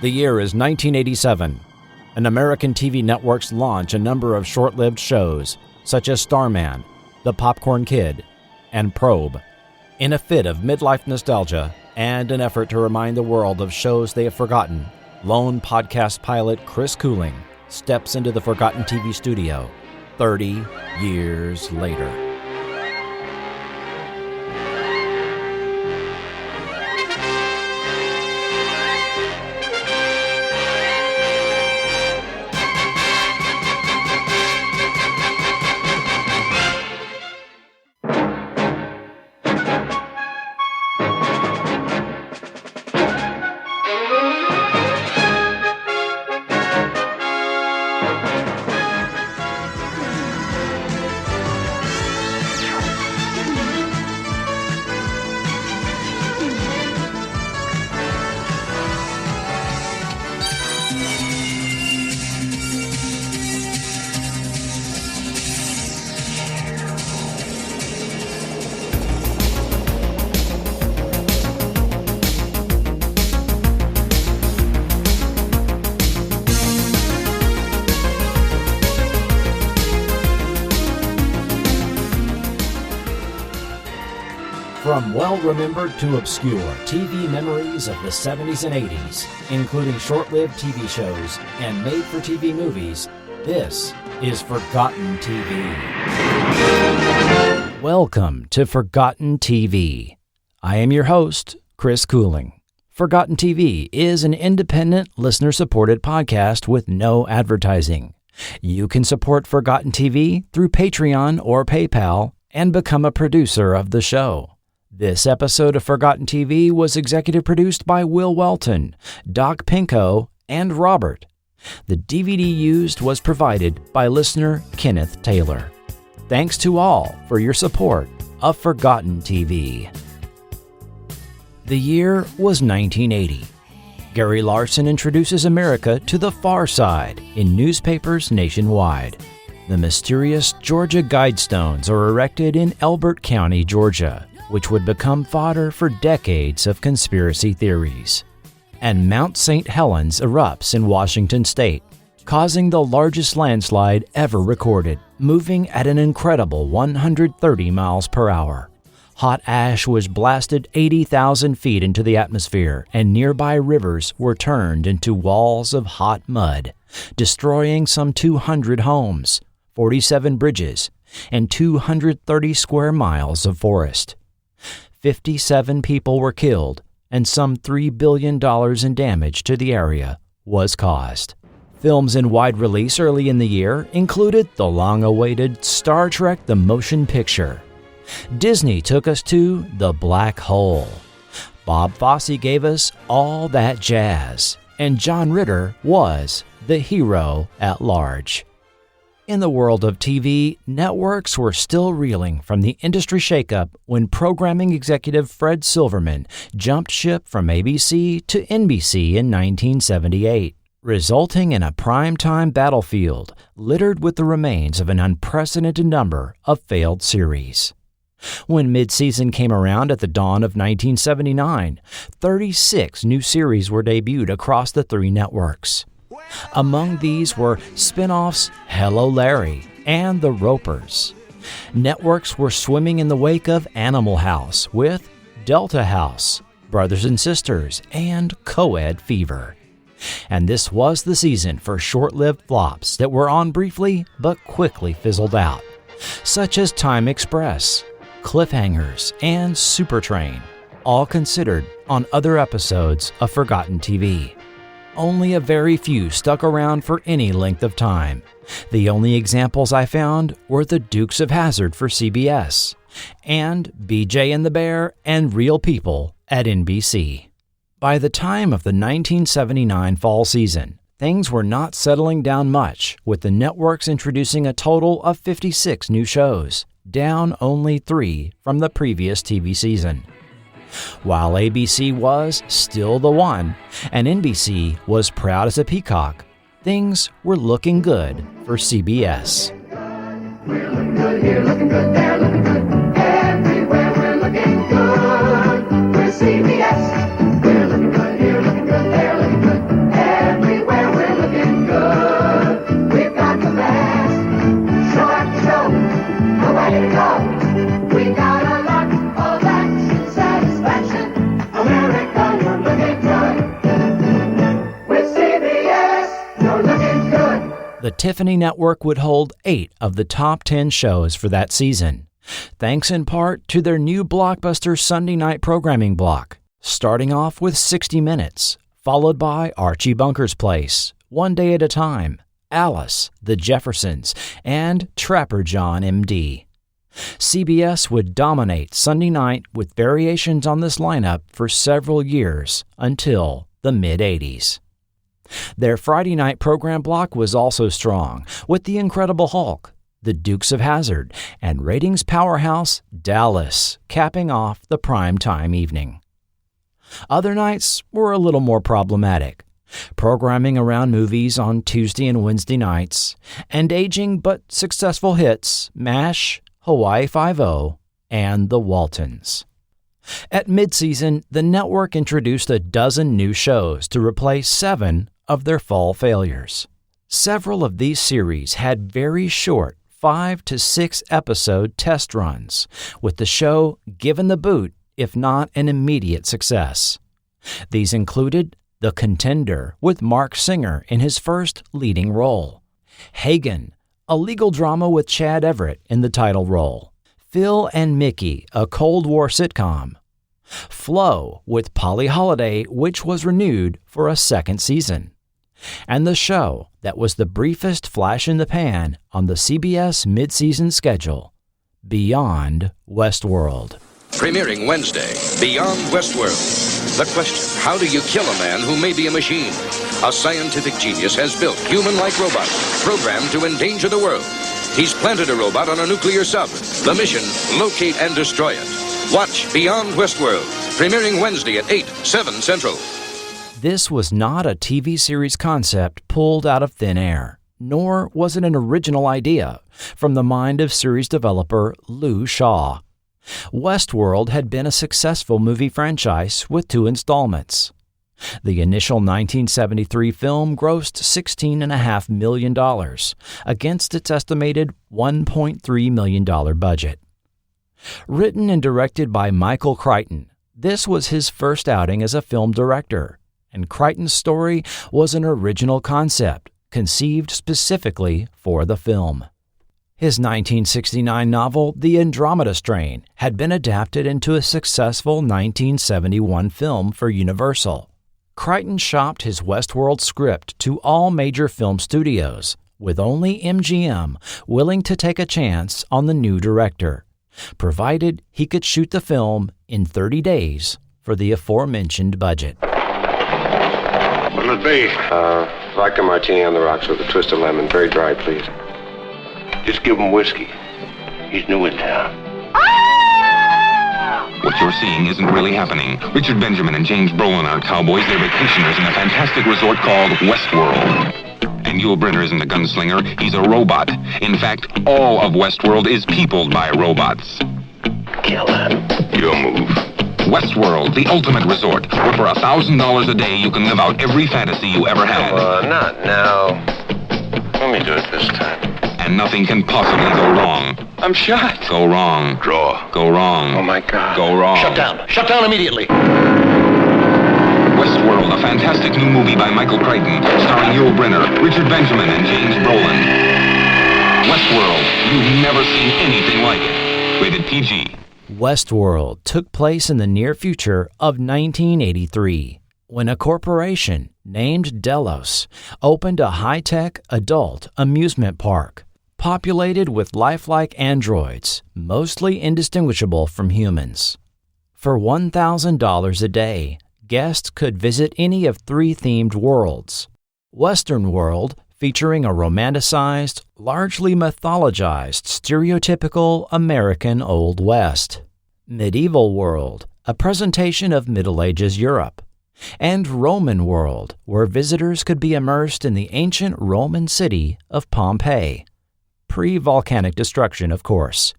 The year is 1987, and American TV networks launch a number of short-lived shows, such as Starman, The Popcorn Kid, and Probe. In a fit of midlife nostalgia and an effort to remind the world of shows they have forgotten, lone podcast pilot Chris Cooling steps into the Forgotten TV studio 30 years later. From well-remembered to obscure TV memories of the 70s and 80s, including short-lived TV shows and made-for-TV movies, this is Forgotten TV. Welcome to Forgotten TV. I am your host, Chris Cooling. Forgotten TV is an independent, listener-supported podcast with no advertising. You can support Forgotten TV through Patreon or PayPal and become a producer of the show. This episode of Forgotten TV was executive produced by Will Welton, Doc Pinko, and Robert. The DVD used was provided by listener Kenneth Taylor. Thanks to all for your support of Forgotten TV. The year was 1980. Gary Larson introduces America to the far side in newspapers nationwide. The mysterious Georgia Guidestones are erected in Elbert County, Georgia, which would become fodder for decades of conspiracy theories. And Mount St. Helens erupts in Washington state, causing the largest landslide ever recorded, moving at an incredible 130 miles per hour. Hot ash was blasted 80,000 feet into the atmosphere, and nearby rivers were turned into walls of hot mud, destroying some 200 homes, 47 bridges, and 230 square miles of forest. 57 people were killed, and some $3 billion in damage to the area was caused. Films in wide release early in the year included the long-awaited Star Trek the Motion Picture. Disney took us to The Black Hole. Bob Fosse gave us All That Jazz, and John Ritter was the hero at large. In the world of TV, networks were still reeling from the industry shakeup when programming executive Fred Silverman jumped ship from ABC to NBC in 1978, resulting in a primetime battlefield littered with the remains of an unprecedented number of failed series. When mid-season came around at the dawn of 1979, 36 new series were debuted across the three networks. Among these were spin-offs Hello Larry and The Ropers. Networks were swimming in the wake of Animal House with Delta House, Brothers and Sisters, and Co-Ed Fever. And this was the season for short-lived flops that were on briefly but quickly fizzled out, such as Time Express, Cliffhangers, and Supertrain, all considered on other episodes of Forgotten TV. Only a very few stuck around for any length of time. The only examples I found were The Dukes of Hazzard for CBS, and BJ and the Bear and Real People at NBC. By the time of the 1979 fall season, things were not settling down much, with the networks introducing a total of 56 new shows, down only 3 from the previous TV season. While ABC was still the one, and NBC was proud as a peacock, things were looking good for CBS. We're looking good here, looking good there, looking good everywhere. We're looking good. We're CBS. We're looking good here, looking good there, looking good Tiffany Network would hold 8 of the top 10 shows for that season, thanks in part to their new blockbuster Sunday night programming block, starting off with 60 Minutes, followed by Archie Bunker's Place, One Day at a Time, Alice, The Jeffersons, and Trapper John, M.D. CBS would dominate Sunday night with variations on this lineup for several years until the mid-'80s. Their Friday night program block was also strong, with The Incredible Hulk, The Dukes of Hazzard, and ratings powerhouse Dallas capping off the primetime evening. Other nights were a little more problematic, programming around movies on Tuesday and Wednesday nights, and aging but successful hits MASH, Hawaii Five-0, and The Waltons. At midseason, the network introduced a dozen new shows to replace 7 of their fall failures. Several of these series had very short 5 to 6 episode test runs, with the show given the boot, if not an immediate success. These included The Contender with Mark Singer in his first leading role, Hagen, a legal drama with Chad Everett in the title role, Phil and Mickey, a Cold War sitcom, Flo with Polly Holliday, which was renewed for a second season, and the show that was the briefest flash in the pan on the CBS mid-season schedule, Beyond Westworld. Premiering Wednesday, Beyond Westworld. The question, how do you kill a man who may be a machine? A scientific genius has built human-like robots programmed to endanger the world. He's planted a robot on a nuclear sub. The mission, locate and destroy it. Watch Beyond Westworld, premiering Wednesday at 8, 7 Central. This was not a TV series concept pulled out of thin air, nor was it an original idea from the mind of series developer Lou Shaw. Westworld had been a successful movie franchise with 2 installments. The initial 1973 film grossed $16.5 million against its estimated $1.3 million budget. Written and directed by Michael Crichton, this was his first outing as a film director, and Crichton's story was an original concept conceived specifically for the film. His 1969 novel, The Andromeda Strain, had been adapted into a successful 1971 film for Universal. Crichton shopped his Westworld script to all major film studios, with only MGM willing to take a chance on the new director, provided he could shoot the film in 30 days for the aforementioned budget. What'll it be? Vodka martini on the rocks with a twist of lemon. Very dry, please. Just give him whiskey. He's new in town. What you're seeing isn't really happening. Richard Benjamin and James Brolin are cowboys. They're vacationers in a fantastic resort called Westworld. And Yul Brynner isn't a gunslinger. He's a robot. In fact, all of Westworld is peopled by robots. Kill him. Your move. Westworld, the ultimate resort, where for $1,000 a day you can live out every fantasy you ever had. Not now. Let me do it this time. And nothing can possibly go wrong. I'm shot. Go wrong. Draw. Go wrong. Oh, my God. Go wrong. Shut down. Shut down immediately. Westworld, a fantastic new movie by Michael Crichton, starring Yul Brynner, Richard Benjamin, and James Brolin. Westworld, you've never seen anything like it. Rated PG. Westworld took place in the near future of 1983, when a corporation named Delos opened a high-tech adult amusement park, populated with lifelike androids, mostly indistinguishable from humans. For $1,000 a day, guests could visit any of 3 themed worlds. Western World, featuring a romanticized, largely mythologized, stereotypical American Old West. Medieval World, a presentation of Middle Ages Europe. And Roman World, where visitors could be immersed in the ancient Roman city of Pompeii. Pre-volcanic destruction, of course.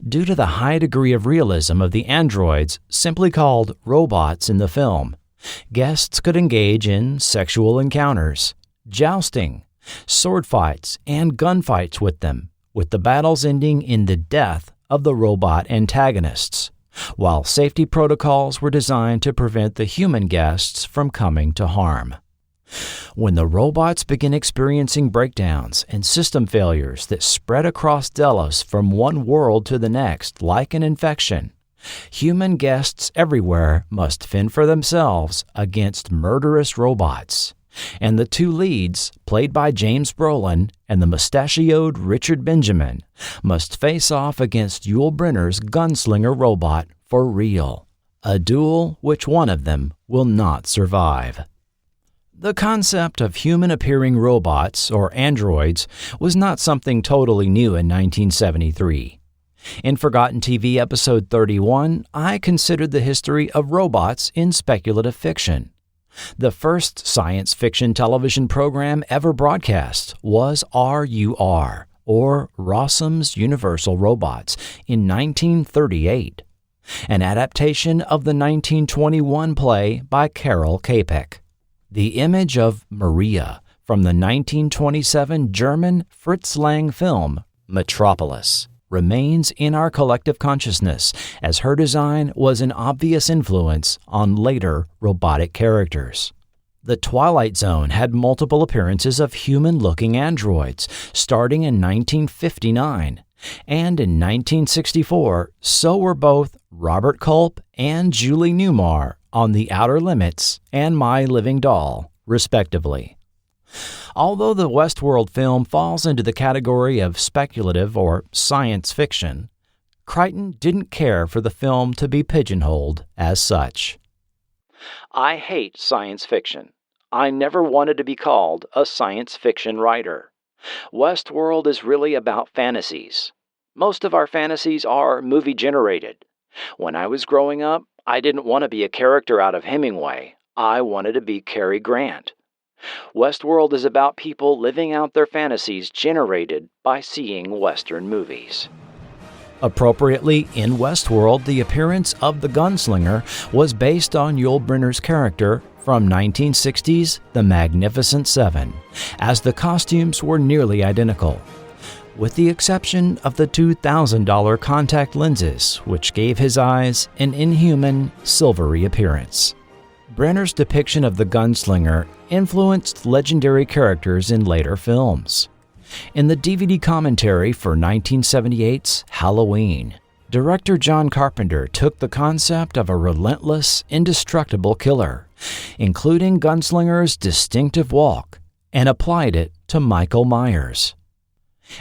Due to the high degree of realism of the androids, simply called robots in the film, guests could engage in sexual encounters, jousting, sword fights, and gunfights with them, with the battles ending in the death of the robot antagonists, while safety protocols were designed to prevent the human guests from coming to harm. When the robots begin experiencing breakdowns and system failures that spread across Delos from one world to the next like an infection, human guests everywhere must fend for themselves against murderous robots. And the two leads, played by James Brolin and the mustachioed Richard Benjamin, must face off against Yul Brynner's gunslinger robot for real, a duel which one of them will not survive. The concept of human-appearing robots, or androids, was not something totally new in 1973. In Forgotten TV episode 31, I considered the history of robots in speculative fiction. The first science fiction television program ever broadcast was RUR, or Rossum's Universal Robots, in 1938, an adaptation of the 1921 play by Karel Čapek. The image of Maria from the 1927 German Fritz Lang film Metropolis remains in our collective consciousness, as her design was an obvious influence on later robotic characters. The Twilight Zone had multiple appearances of human-looking androids, starting in 1959, and in 1964, so were both Robert Culp and Julie Newmar on The Outer Limits and My Living Doll, respectively. Although the Westworld film falls into the category of speculative or science fiction, Crichton didn't care for the film to be pigeonholed as such. I hate science fiction. I never wanted to be called a science fiction writer. Westworld is really about fantasies. Most of our fantasies are movie-generated. When I was growing up, I didn't want to be a character out of Hemingway. I wanted to be Cary Grant. Westworld is about people living out their fantasies generated by seeing Western movies. Appropriately, in Westworld, the appearance of the gunslinger was based on Yul Brynner's character from 1960's The Magnificent Seven, as the costumes were nearly identical, with the exception of the $2,000 contact lenses, which gave his eyes an inhuman, silvery appearance. Brynner's depiction of the gunslinger influenced legendary characters in later films. In the DVD commentary for 1978's Halloween, director John Carpenter took the concept of a relentless, indestructible killer, including Gunslinger's distinctive walk, and applied it to Michael Myers.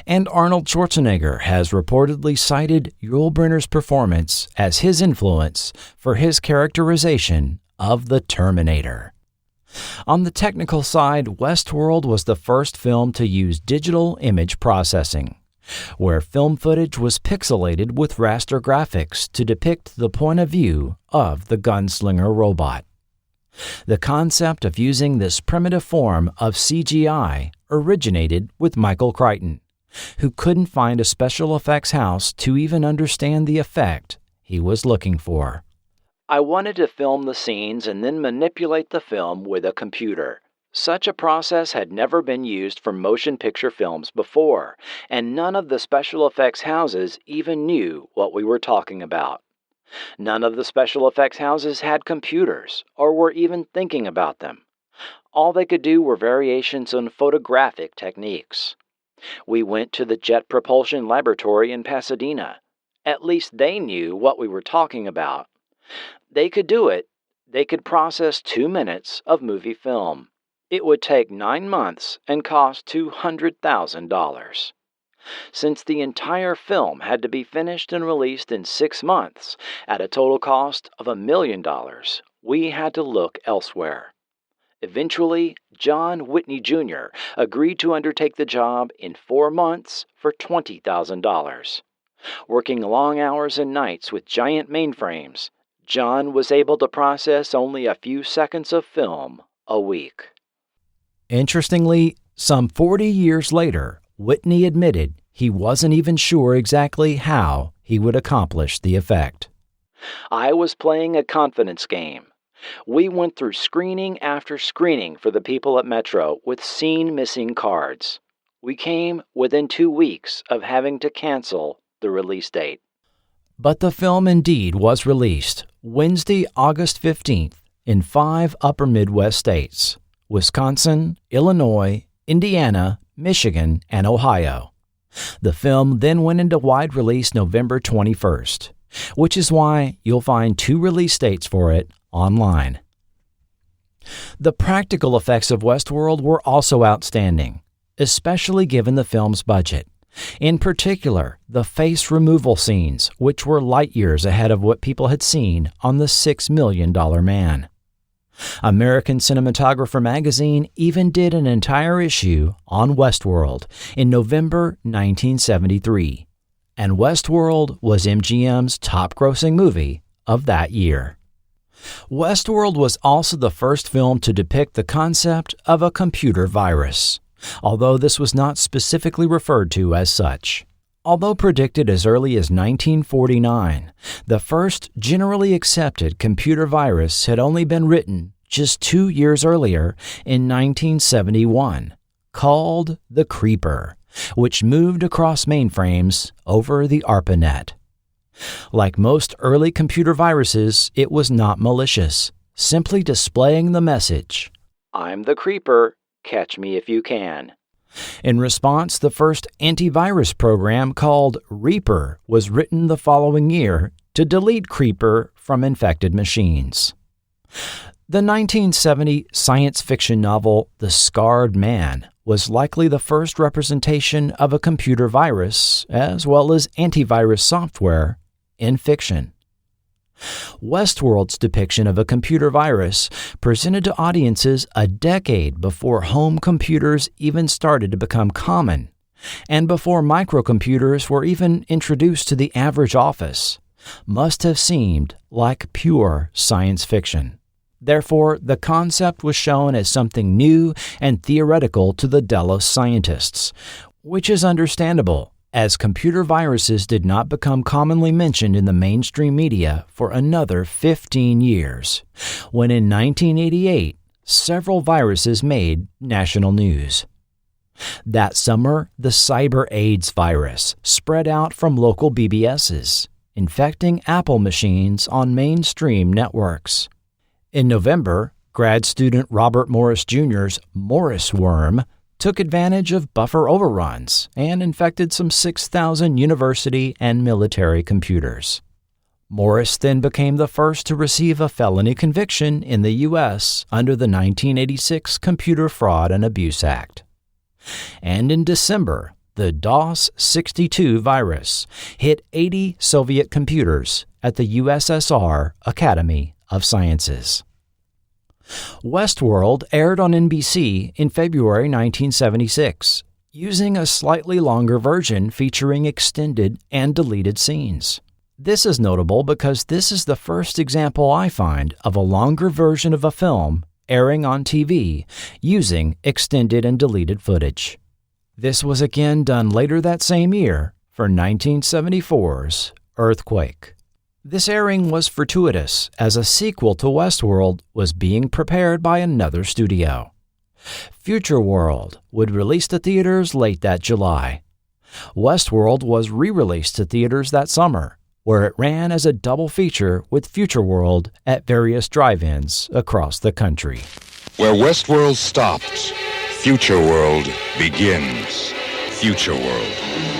And Arnold Schwarzenegger has reportedly cited Yul Brynner's performance as his influence for his characterization of the Terminator. On the technical side, Westworld was the first film to use digital image processing, where film footage was pixelated with raster graphics to depict the point of view of the gunslinger robot. The concept of using this primitive form of CGI originated with Michael Crichton, who couldn't find a special effects house to even understand the effect he was looking for. I wanted to film the scenes and then manipulate the film with a computer. Such a process had never been used for motion picture films before, and none of the special effects houses even knew what we were talking about. None of the special effects houses had computers or were even thinking about them. All they could do were variations on photographic techniques. We went to the Jet Propulsion Laboratory in Pasadena. At least they knew what we were talking about. They could do it. They could process 2 minutes of movie film. It would take 9 months and cost $200,000. Since the entire film had to be finished and released in 6 months at a total cost of $1 million, we had to look elsewhere. Eventually, John Whitney Jr. agreed to undertake the job in 4 months for $20,000. Working long hours and nights with giant mainframes, John was able to process only a few seconds of film a week. Interestingly, some 40 years later, Whitney admitted he wasn't even sure exactly how he would accomplish the effect. I was playing a confidence game. We went through screening after screening for the people at Metro with scene-missing cards. We came within 2 weeks of having to cancel the release date. But the film indeed was released Wednesday, August 15th, in 5 upper Midwest states, Wisconsin, Illinois, Indiana, Michigan, and Ohio. The film then went into wide release November 21st, which is why you'll find 2 release dates for it online. The practical effects of Westworld were also outstanding, especially given the film's budget. In particular, the face removal scenes, which were light years ahead of what people had seen on the $6 Million Man. American Cinematographer magazine even did an entire issue on Westworld in November 1973, and Westworld was MGM's top-grossing movie of that year. Westworld was also the first film to depict the concept of a computer virus, although this was not specifically referred to as such. Although predicted as early as 1949, the first generally accepted computer virus had only been written just 2 years earlier in 1971, called the Creeper, which moved across mainframes over the ARPANET. Like most early computer viruses, it was not malicious, simply displaying the message, "I'm the Creeper, catch me if you can." In response, the first antivirus program called Reaper was written the following year to delete Creeper from infected machines. The 1970 science fiction novel The Scarred Man was likely the first representation of a computer virus, as well as antivirus software, in fiction. Westworld's depiction of a computer virus presented to audiences a decade before home computers even started to become common, and before microcomputers were even introduced to the average office, must have seemed like pure science fiction. Therefore, the concept was shown as something new and theoretical to the Delos scientists, which is understandable, as computer viruses did not become commonly mentioned in the mainstream media for another 15 years, when in 1988, several viruses made national news. That summer, the cyber AIDS virus spread out from local BBSs, infecting Apple machines on mainstream networks. In November, grad student Robert Morris Jr.'s Morris worm took advantage of buffer overruns and infected some 6,000 university and military computers. Morris then became the first to receive a felony conviction in the U.S. under the 1986 Computer Fraud and Abuse Act. And in December, the DOS-62 virus hit 80 Soviet computers at the USSR Academy of Sciences. Westworld aired on NBC in February 1976, using a slightly longer version featuring extended and deleted scenes. This is notable because this is the first example I find of a longer version of a film airing on TV using extended and deleted footage. This was again done later that same year for 1974's Earthquake. This airing was fortuitous, as a sequel to Westworld was being prepared by another studio. Future World would release to theaters late that July. Westworld was re-released to theaters that summer, where it ran as a double feature with Future World at various drive-ins across the country. Where Westworld stopped, Future World begins. Future World,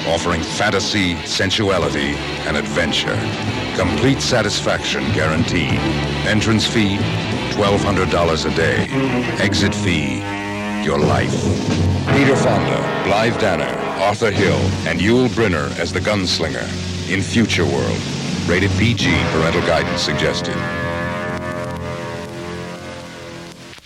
offering fantasy, sensuality, and adventure. Complete satisfaction guaranteed. Entrance fee, $1,200 a day. Exit fee, your life. Peter Fonda, Blythe Danner, Arthur Hill, and Yul Brynner as the gunslinger in Future World. Rated PG, parental guidance suggested.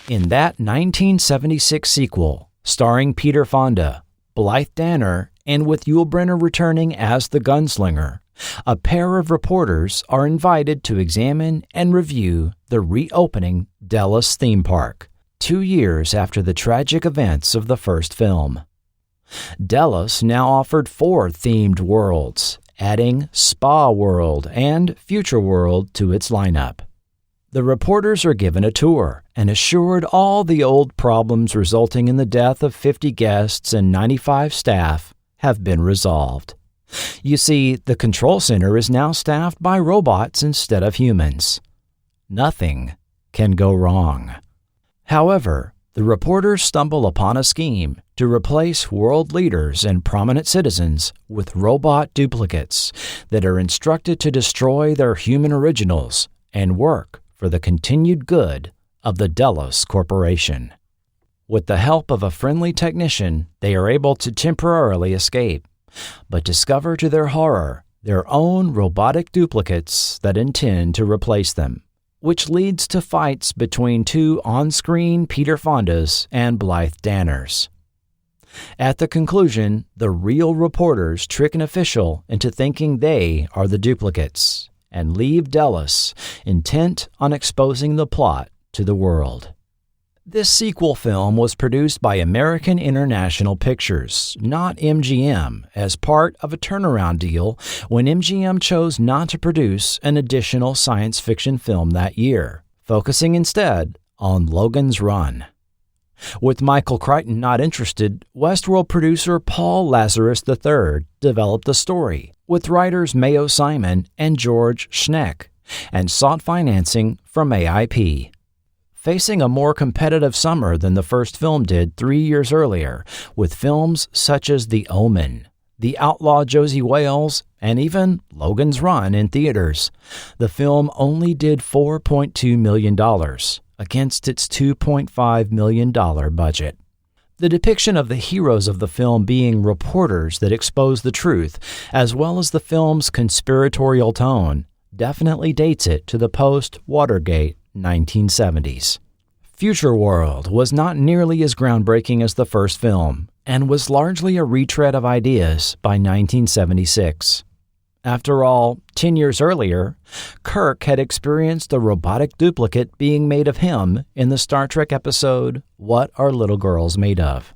In that 1976 sequel, starring Peter Fonda, Blythe Danner, and with Yul Brynner returning as the gunslinger, a pair of reporters are invited to examine and review the reopening Delos theme park, 2 years after the tragic events of the first film. Delos now offered 4 themed worlds, adding Spa World and Future World to its lineup. The reporters are given a tour and assured all the old problems resulting in the death of 50 guests and 95 staff have been resolved. You see, the control center is now staffed by robots instead of humans. Nothing can go wrong. However, The reporters stumble upon a scheme to replace world leaders and prominent citizens with robot duplicates that are instructed to destroy their human originals and work for the continued good of the Delos Corporation. With the help of a friendly technician, they are able to temporarily escape, but discover to their horror their own robotic duplicates that intend to replace them, which leads to fights between two on-screen Peter Fondas and Blythe Danners. At the conclusion, the real reporters trick an official into thinking they are the duplicates and leave Delos intent on exposing the plot to the world. This sequel film was produced by American International Pictures, not MGM, as part of a turnaround deal when MGM chose not to produce an additional science fiction film that year, focusing instead on Logan's Run. With Michael Crichton not interested, Westworld producer Paul Lazarus III developed the story with writers Mayo Simon and George Schneck and sought financing from AIP. Facing a more competitive summer than the first film did 3 years earlier, with films such as The Omen, The Outlaw Josie Wales, and even Logan's Run in theaters, the film only did $4.2 million against its $2.5 million budget. The depiction of the heroes of the film being reporters that expose the truth, as well as the film's conspiratorial tone, definitely dates it to the post-Watergate 1970s. Future World was not nearly as groundbreaking as the first film and was largely a retread of ideas by 1976. After all, 10 years earlier, Kirk had experienced a robotic duplicate being made of him in the Star Trek episode, What Are Little Girls Made Of?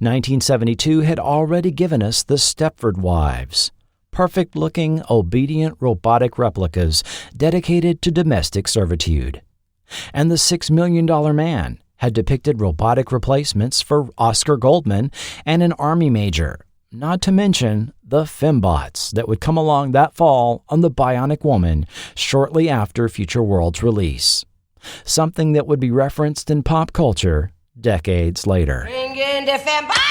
1972 had already given us the Stepford Wives, perfect-looking, obedient robotic replicas dedicated to domestic servitude. And the $6 Million Man had depicted robotic replacements for Oscar Goldman and an Army major, not to mention the fembots that would come along that fall on The Bionic Woman shortly after Future World's release, something that would be referenced in pop culture decades later. Bring in the fembots!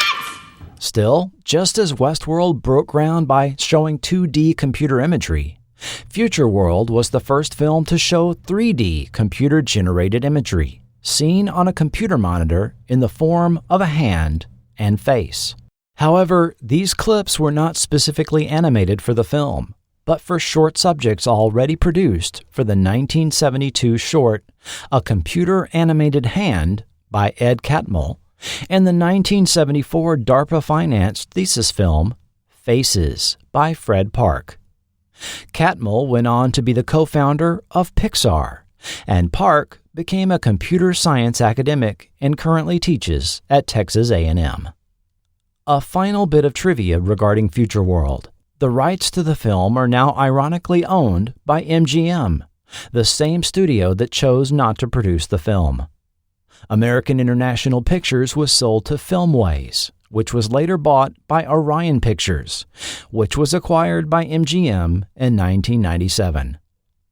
Still, just as Westworld broke ground by showing 2D computer imagery, Future World was the first film to show 3D computer-generated imagery, seen on a computer monitor in the form of a hand and face. However, these clips were not specifically animated for the film, but for short subjects already produced for the 1972 short A Computer-Animated Hand by Ed Catmull, and the 1974 DARPA-financed thesis film, Faces, by Fred Park. Catmull went on to be the co-founder of Pixar, and Park became a computer science academic and currently teaches at Texas A&M. A final bit of trivia regarding Future World. The rights to the film are now ironically owned by MGM, the same studio that chose not to produce the film. American International Pictures was sold to Filmways, which was later bought by Orion Pictures, which was acquired by MGM in 1997.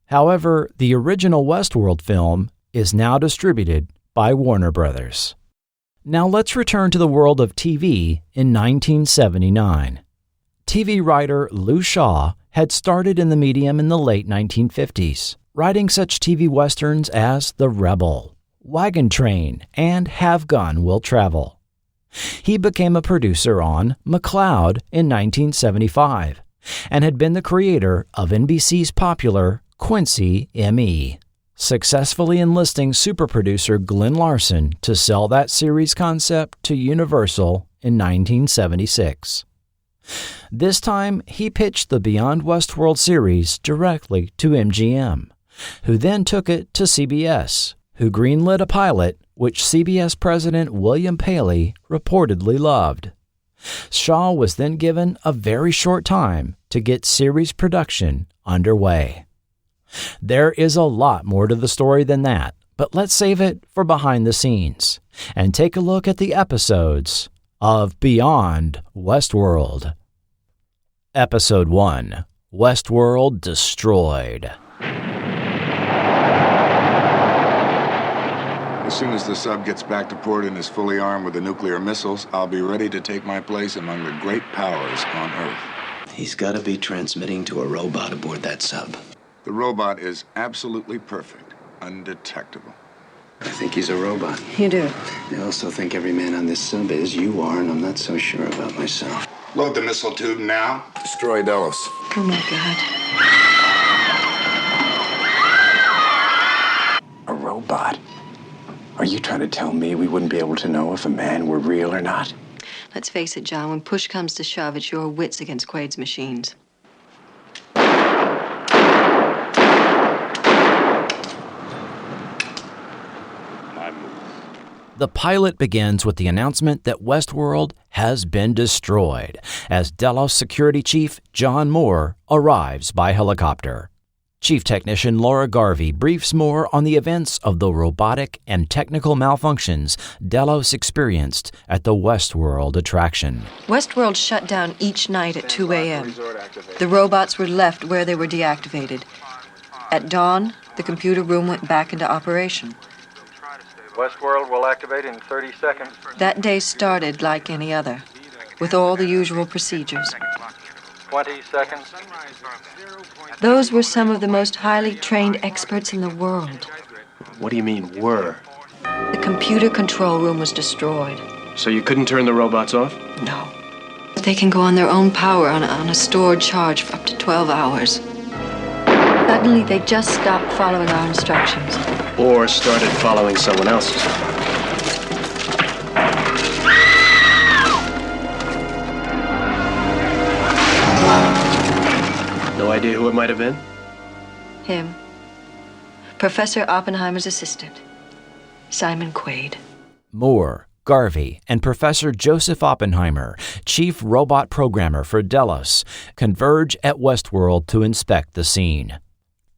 However, the original Westworld film is now distributed by Warner Brothers. Now let's return to the world of TV in 1979. TV writer Lou Shaw had started in the medium in the late 1950s, writing such TV westerns as The Rebel, Wagon Train, and Have Gun Will Travel. He became a producer on McCloud in 1975 and had been the creator of NBC's popular Quincy M.E., successfully enlisting super producer Glenn Larson to sell that series concept to Universal in 1976. This time, he pitched the Beyond Westworld series directly to MGM, who then took it to CBS, who greenlit a pilot which CBS President William Paley reportedly loved. Shaw was then given a very short time to get series production underway. There is a lot more to the story than that, but let's save it for behind the scenes and take a look at the episodes of Beyond Westworld. Episode 1, Westworld Destroyed. As soon as the sub gets back to port and is fully armed with the nuclear missiles, I'll be ready to take my place among the great powers on Earth. He's got to be transmitting to a robot aboard that sub. The robot is absolutely perfect, undetectable. I think he's a robot. You do? I also think every man on this sub is. You are, and I'm not so sure about myself. Load the missile tube now. Destroy Delos. Oh, my God. A robot? Are you trying to tell me we wouldn't be able to know if a man were real or not? Let's face it, John, when push comes to shove, it's your wits against Quaid's machines. The pilot begins with the announcement that Westworld has been destroyed as Delos Security Chief John Moore arrives by helicopter. Chief Technician Laura Garvey briefs Moore on the events of the robotic and technical malfunctions Delos experienced at the Westworld attraction. Westworld shut down each night at 2 a.m. The robots were left where they were deactivated. At dawn, the computer room went back into operation. Westworld will activate in 30 seconds. That day started like any other, with all the usual procedures. 20 seconds. Those were some of the most highly trained experts in the world. What do you mean, were? The computer control room was destroyed. So you couldn't turn the robots off? No. They can go on their own power on a stored charge for up to 12 hours. Suddenly, they just stopped following our instructions. Or started following someone else's. No idea who it might have been? Him. Professor Oppenheimer's assistant, Simon Quaid. Moore, Garvey, and Professor Joseph Oppenheimer, chief robot programmer for Delos, converge at Westworld to inspect the scene.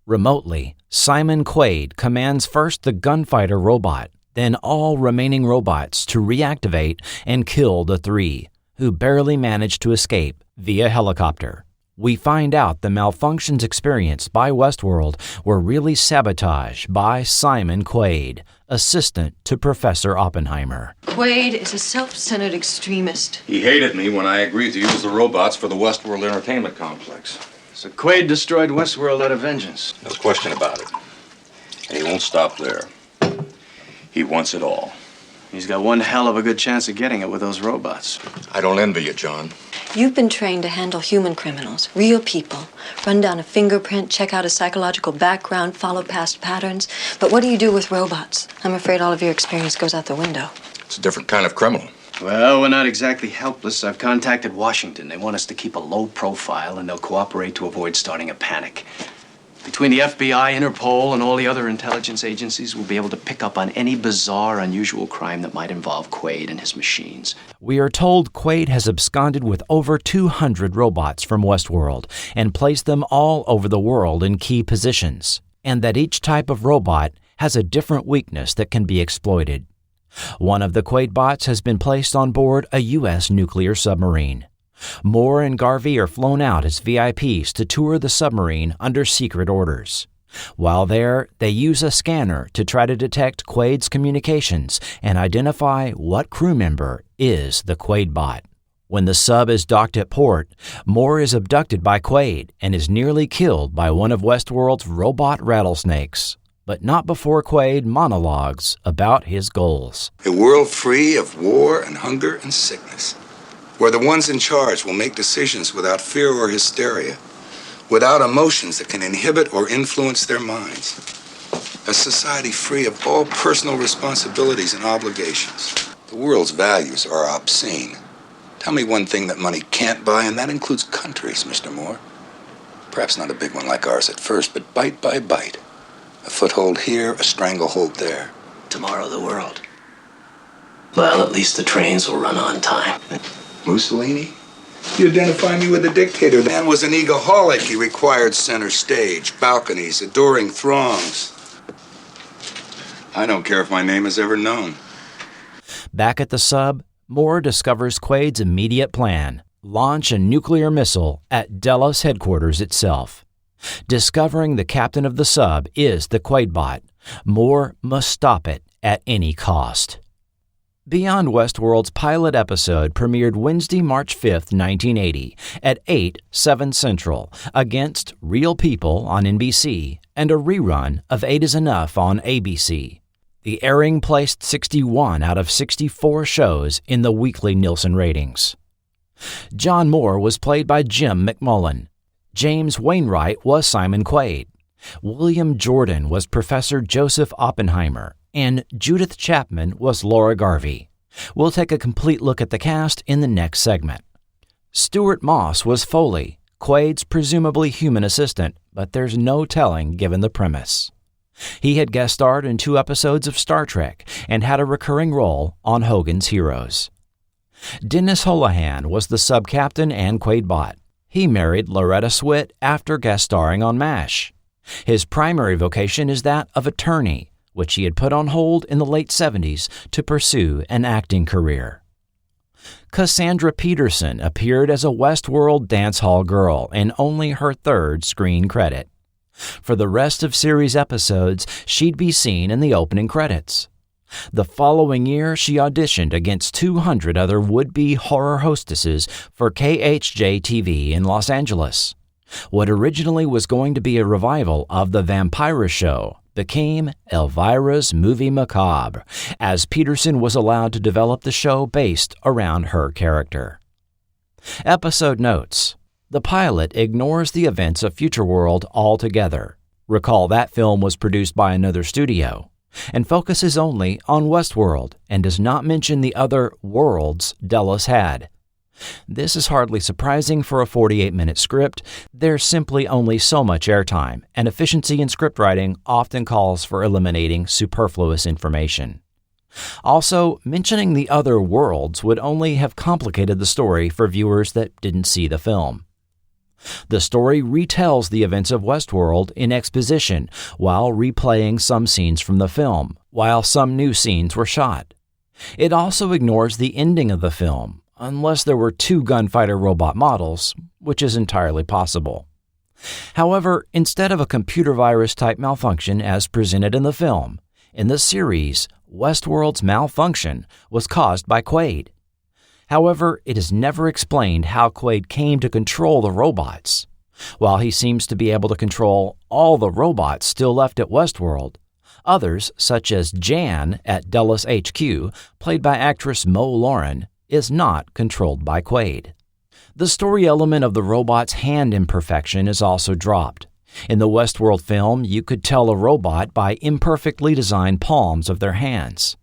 Remotely, Simon Quaid commands first the gunfighter robot, then all remaining robots to reactivate and kill the three, who barely manage to escape via helicopter. We find out the malfunctions experienced by Westworld were really sabotage by Simon Quaid, assistant to Professor Oppenheimer. Quaid is a self-centered extremist. He hated me when I agreed to use the robots for the Westworld Entertainment Complex. So Quaid destroyed Westworld out of vengeance. No question about it. And he won't stop there. He wants it all. He's got one hell of a good chance of getting it with those robots. I don't envy you, John. You've been trained to handle human criminals, real people, run down a fingerprint, check out a psychological background, follow past patterns. But what do you do with robots? I'm afraid all of your experience goes out the window. It's a different kind of criminal. Well, we're not exactly helpless. I've contacted Washington. They want us to keep a low profile, and they'll cooperate to avoid starting a panic. Between the FBI, Interpol, and all the other intelligence agencies, we'll be able to pick up on any bizarre, unusual crime that might involve Quaid and his machines. We are told Quaid has absconded with over 200 robots from Westworld and placed them all over the world in key positions, and that each type of robot has a different weakness that can be exploited. One of the Quaid bots has been placed on board a U.S. nuclear submarine. Moore and Garvey are flown out as VIPs to tour the submarine under secret orders. While there, they use a scanner to try to detect Quaid's communications and identify what crew member is the Quaid bot. When the sub is docked at port, Moore is abducted by Quaid and is nearly killed by one of Westworld's robot rattlesnakes. But not before Quaid monologues about his goals. A world free of war and hunger and sickness, where the ones in charge will make decisions without fear or hysteria, without emotions that can inhibit or influence their minds. A society free of all personal responsibilities and obligations. The world's values are obscene. Tell me one thing that money can't buy, and that includes countries, Mr. Moore. Perhaps not a big one like ours at first, but bite by bite. A foothold here, a stranglehold there. Tomorrow, the world. Well, at least the trains will run on time. Mussolini? You identify me with a dictator. The man was an egoholic. He required center stage, balconies, adoring throngs. I don't care if my name is ever known. Back at the sub, Moore discovers Quaid's immediate plan: launch a nuclear missile at Delos headquarters itself. Discovering the captain of the sub is the Quaid bot, Moore must stop it at any cost. Beyond Westworld's pilot episode premiered Wednesday, March 5, 1980, at 8, 7 Central, against Real People on NBC and a rerun of 8 is Enough on ABC. The airing placed 61 out of 64 shows in the weekly Nielsen ratings. John Moore was played by Jim McMullan. James Wainwright was Simon Quaid. William Jordan was Professor Joseph Oppenheimer, and Judith Chapman was Laura Garvey. We'll take a complete look at the cast in the next segment. Stuart Moss was Foley, Quaid's presumably human assistant, but there's no telling given the premise. He had guest starred in 2 episodes of Star Trek and had a recurring role on Hogan's Heroes. Dennis Holohan was the sub-captain and Quaidbot. He married Loretta Swit after guest starring on MASH. His primary vocation is that of attorney, which he had put on hold in the late 70s to pursue an acting career. Cassandra Peterson appeared as a Westworld dance hall girl in only her 3rd screen credit. For the rest of series episodes, she'd be seen in the opening credits. The following year, she auditioned against 200 other would-be horror hostesses for KHJ-TV in Los Angeles. What originally was going to be a revival of The Vampira Show became Elvira's Movie Macabre, as Peterson was allowed to develop the show based around her character. Episode notes. The pilot ignores the events of Future World altogether. Recall that film was produced by another studio, and focuses only on Westworld and does not mention the other worlds Delos had. This is hardly surprising for a 48-minute script. There's simply only so much airtime, and efficiency in script writing often calls for eliminating superfluous information. Also, mentioning the other worlds would only have complicated the story for viewers that didn't see the film. The story retells the events of Westworld in exposition while replaying some scenes from the film, while some new scenes were shot. It also ignores the ending of the film, unless there were 2 gunfighter robot models, which is entirely possible. However, instead of a computer virus-type malfunction as presented in the film, in the series, Westworld's malfunction was caused by Quaid. However, it is never explained how Quaid came to control the robots. While he seems to be able to control all the robots still left at Westworld, others, such as Jan at Delos HQ, played by actress Mo Lauren, is not controlled by Quaid. The story element of the robot's hand imperfection is also dropped. In the Westworld film, you could tell a robot by imperfectly designed palms of their hands.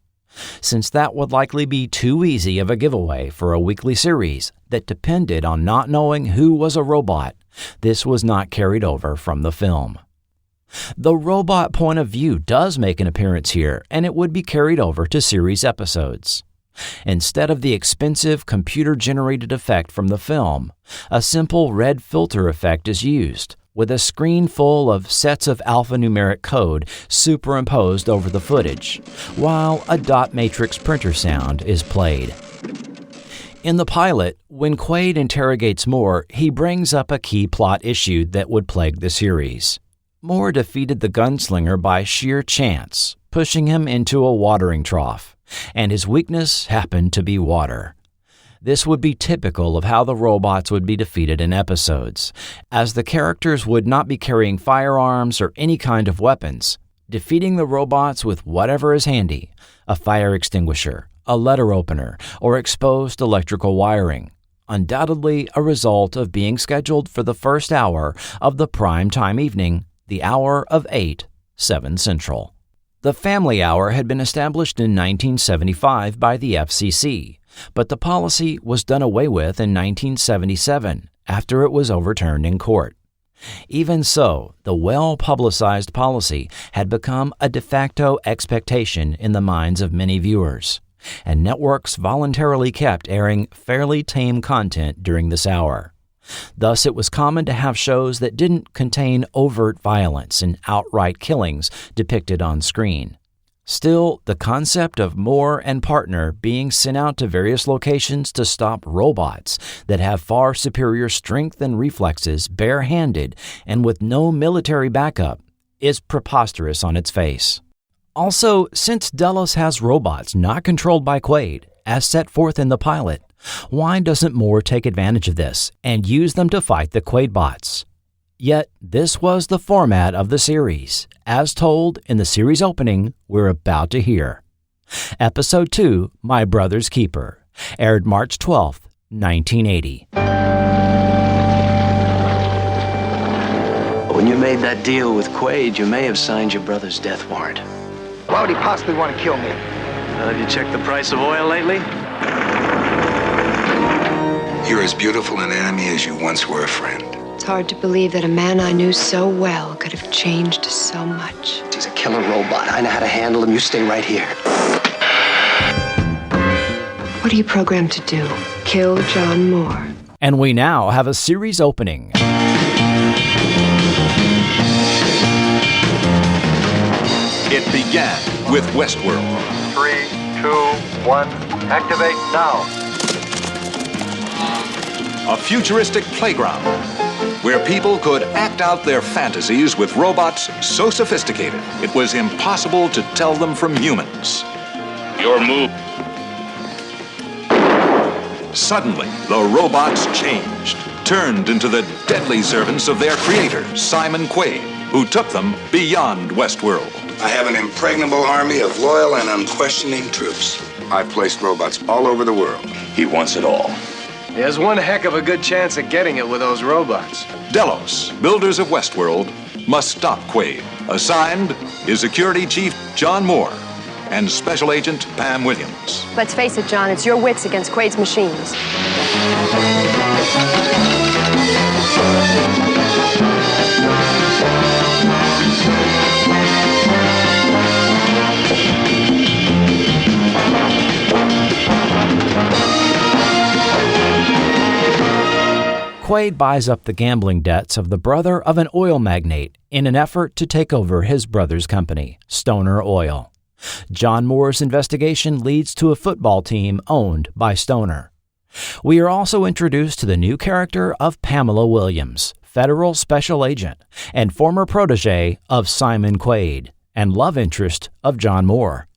Since that would likely be too easy of a giveaway for a weekly series that depended on not knowing who was a robot, this was not carried over from the film. The robot point of view does make an appearance here, and it would be carried over to series episodes. Instead of the expensive computer-generated effect from the film, a simple red filter effect is used, with a screen full of sets of alphanumeric code superimposed over the footage, while a dot matrix printer sound is played. In the pilot, when Quaid interrogates Moore, he brings up a key plot issue that would plague the series. Moore defeated the gunslinger by sheer chance, pushing him into a watering trough, and his weakness happened to be water. This would be typical of how the robots would be defeated in episodes, as the characters would not be carrying firearms or any kind of weapons, defeating the robots with whatever is handy, a fire extinguisher, a letter opener, or exposed electrical wiring, undoubtedly a result of being scheduled for the first hour of the prime time evening, the hour of 8, 7 Central. The Family Hour had been established in 1975 by the FCC, but the policy was done away with in 1977 after it was overturned in court. Even so, the well-publicized policy had become a de facto expectation in the minds of many viewers, and networks voluntarily kept airing fairly tame content during this hour. Thus, it was common to have shows that didn't contain overt violence and outright killings depicted on screen. Still, the concept of Moore and partner being sent out to various locations to stop robots that have far superior strength and reflexes bare-handed and with no military backup is preposterous on its face. Also, since Delos has robots not controlled by Quaid, as set forth in the pilot, why doesn't Moore take advantage of this and use them to fight the Quaid bots? Yet, this was the format of the series, as told in the series opening we're about to hear. Episode 2, My Brother's Keeper, aired March 12th, 1980. When you made that deal with Quaid, you may have signed your brother's death warrant. Why would he possibly want to kill me? Have you checked the price of oil lately? You're as beautiful an enemy as you once were a friend. It's hard to believe that a man I knew so well could have changed so much. He's a killer robot. I know how to handle him. You stay right here. What are you programmed to do? Kill John Moore. And we now have a series opening. It began with Westworld. 3, 2, 1, activate now. A futuristic playground where people could act out their fantasies with robots so sophisticated it was impossible to tell them from humans. Your move. Suddenly, the robots changed, turned into the deadly servants of their creator, Simon Quaid, who took them beyond Westworld. I have an impregnable army of loyal and unquestioning troops. I've placed robots all over the world. He wants it all. He has one heck of a good chance of getting it with those robots. Delos, builders of Westworld, must stop Quaid. Assigned is Security Chief John Moore and Special Agent Pam Williams. Let's face it, John, it's your wits against Quaid's machines. Quaid buys up the gambling debts of the brother of an oil magnate in an effort to take over his brother's company, Stoner Oil. John Moore's investigation leads to a football team owned by Stoner. We are also introduced to the new character of Pamela Williams, federal special agent and former protege of Simon Quaid and love interest of John Moore.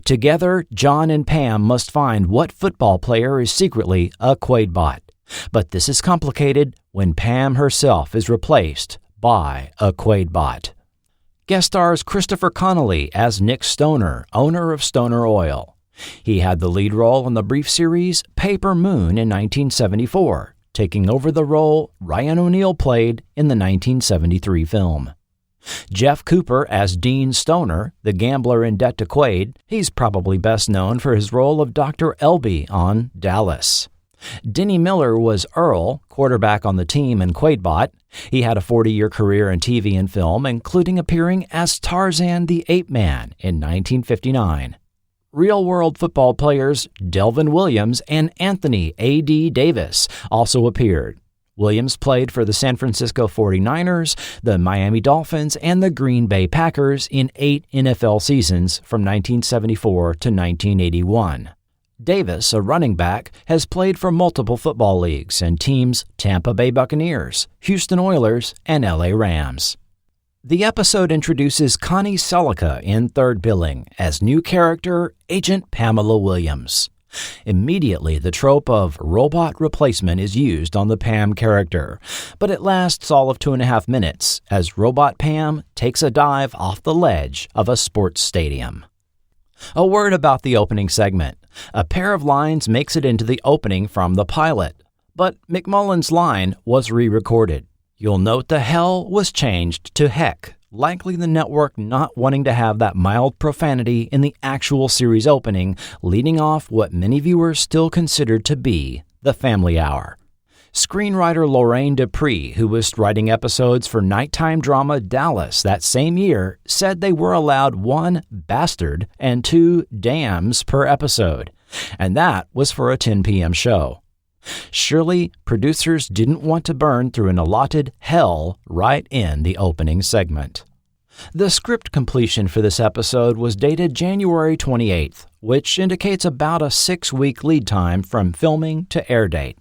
Together, John and Pam must find what football player is secretly a Quaid bot. But this is complicated when Pam herself is replaced by a Quaid bot. Guest stars Christopher Connie as Nick Stoner, owner of Stoner Oil. He had the lead role in the brief series Paper Moon in 1974, taking over the role Ryan O'Neal played in the 1973 film. Jeff Cooper as Dean Stoner, the gambler in debt to Quaid. He's probably best known for his role of Dr. Elby on Dallas. Denny Miller was Earl, quarterback on the team and Quaidbot. He had a 40-year career in TV and film, including appearing as Tarzan the Ape Man in 1959. Real-world football players Delvin Williams and Anthony A.D. Davis also appeared. Williams played for the San Francisco 49ers, the Miami Dolphins, and the Green Bay Packers in 8 NFL seasons from 1974 to 1981. Davis, a running back, has played for multiple football leagues and teams Tampa Bay Buccaneers, Houston Oilers, and LA Rams. The episode introduces Connie Selleca in third billing as new character Agent Pamela Williams. Immediately, the trope of robot replacement is used on the Pam character, but it lasts all of 2.5 minutes as Robot Pam takes a dive off the ledge of a sports stadium. A word about the opening segment. A pair of lines makes it into the opening from the pilot, but McMullan's line was re-recorded. You'll note the hell was changed to heck, likely the network not wanting to have that mild profanity in the actual series opening, leading off what many viewers still considered to be the family hour. Screenwriter Lorraine Dupree, who was writing episodes for nighttime drama Dallas that same year, said they were allowed 1 bastard and 2 dams per episode, and that was for a 10 p.m. show. Surely, producers didn't want to burn through an allotted hell right in the opening segment. The script completion for this episode was dated January 28th, which indicates about a 6-week lead time from filming to air date.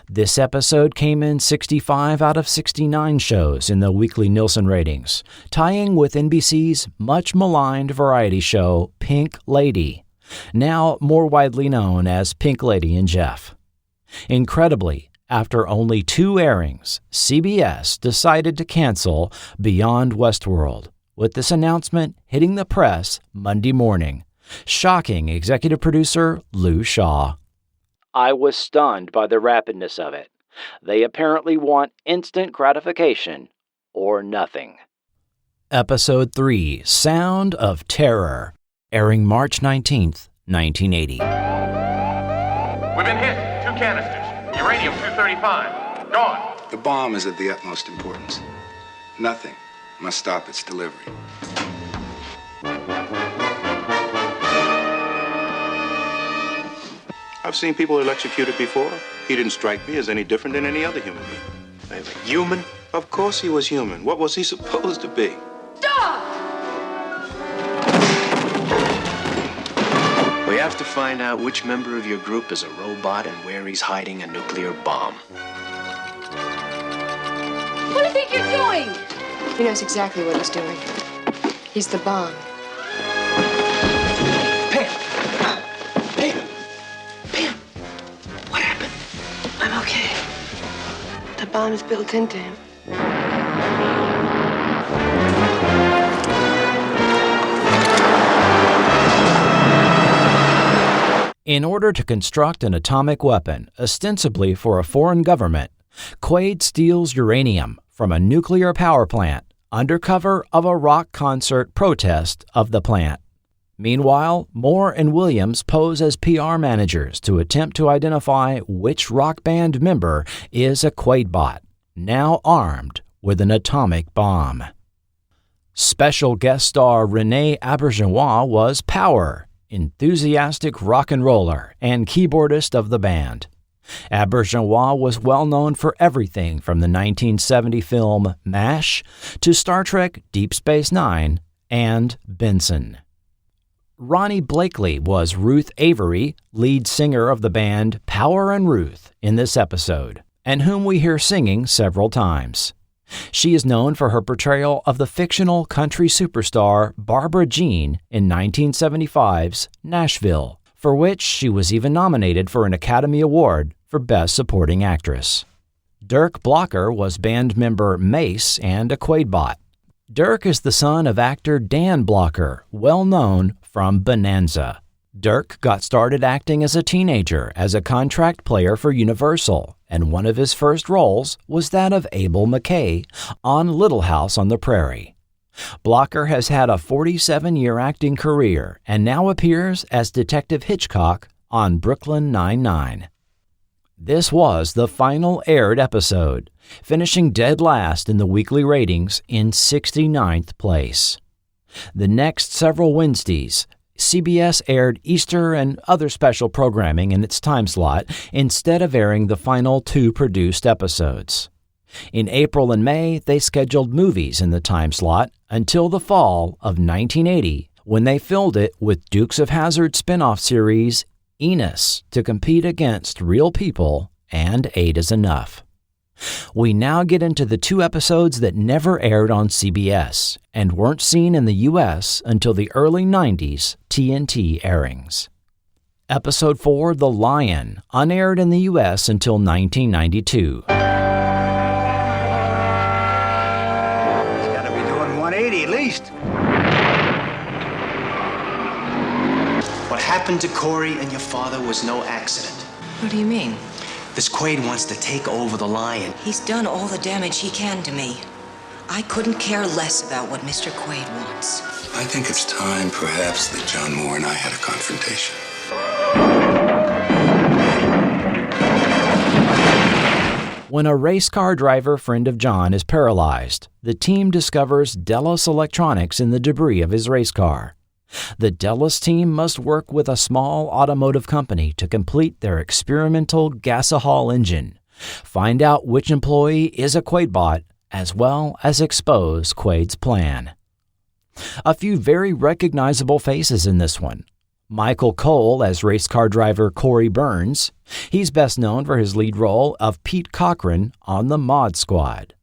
This episode came in 65 out of 69 shows in the weekly Nielsen ratings, tying with NBC's much-maligned variety show Pink Lady, now more widely known as Pink Lady and Jeff. Incredibly, after only 2 airings, CBS decided to cancel Beyond Westworld, with this announcement hitting the press Monday morning, shocking executive producer Lou Shaw. I was stunned by the rapidness of it. They apparently want instant gratification or nothing. Episode 3, Sound of Terror, airing March 19th, 1980. We've been hit. 2 canisters. Uranium-235. Gone. The bomb is of the utmost importance. Nothing must stop its delivery. I've seen people electrocuted before. He didn't strike me as any different than any other human being. Wait, human? Of course he was human. What was he supposed to be? Stop! We have to find out which member of your group is a robot and where he's hiding a nuclear bomb. What do you think you're doing? He knows exactly what he's doing. He's the bomb. I'm okay. The bomb is built into him. In order to construct an atomic weapon, ostensibly for a foreign government, Quaid steals uranium from a nuclear power plant under cover of a rock concert protest of the plant. Meanwhile, Moore and Williams pose as PR managers to attempt to identify which rock band member is a Quaidbot, now armed with an atomic bomb. Special guest star Renee Auberjonois was Power, enthusiastic rock and roller and keyboardist of the band. Auberjonois was well known for everything from the 1970 film MASH to Star Trek Deep Space Nine and Benson. Ronnie Blakely was Ruth Avery, lead singer of the band Power and Ruth in this episode, and whom we hear singing several times. She is known for her portrayal of the fictional country superstar Barbara Jean in 1975's Nashville, for which she was even nominated for an Academy Award for Best Supporting Actress. Dirk Blocker was band member Mace and a Quaidbot. Dirk is the son of actor Dan Blocker, well known from Bonanza. Dirk got started acting as a teenager as a contract player for Universal, and one of his first roles was that of Abel McKay on Little House on the Prairie. Blocker has had a 47-year acting career and now appears as Detective Hitchcock on Brooklyn Nine-Nine. This was the final aired episode, finishing dead last in the weekly ratings in 69th place. The next several Wednesdays, CBS aired Easter and other special programming in its time slot instead of airing the final 2 produced episodes. In April and May, they scheduled movies in the time slot until the fall of 1980, when they filled it with Dukes of Hazzard spin-off series Enos to compete against Real People and 8 is Enough. We now get into the 2 episodes that never aired on CBS and weren't seen in the U.S. until the early 90s TNT airings. Episode 4, The Lion, unaired in the U.S. until 1992. He's got to be doing 180 at least. What happened to Corey and your father was no accident. What do you mean? This Quaid wants to take over the Lion. He's done all the damage he can to me. I couldn't care less about what Mr. Quaid wants. I think it's time, perhaps, that John Moore and I had a confrontation. When a race car driver friend of John is paralyzed, the team discovers Delos electronics in the debris of his race car. The Delos team must work with a small automotive company to complete their experimental gasohol engine, find out which employee is a Quaidbot, as well as expose Quaid's plan. A few very recognizable faces in this one. Michael Cole as race car driver Corey Burns. He's best known for his lead role of Pete Cochran on the Mod Squad.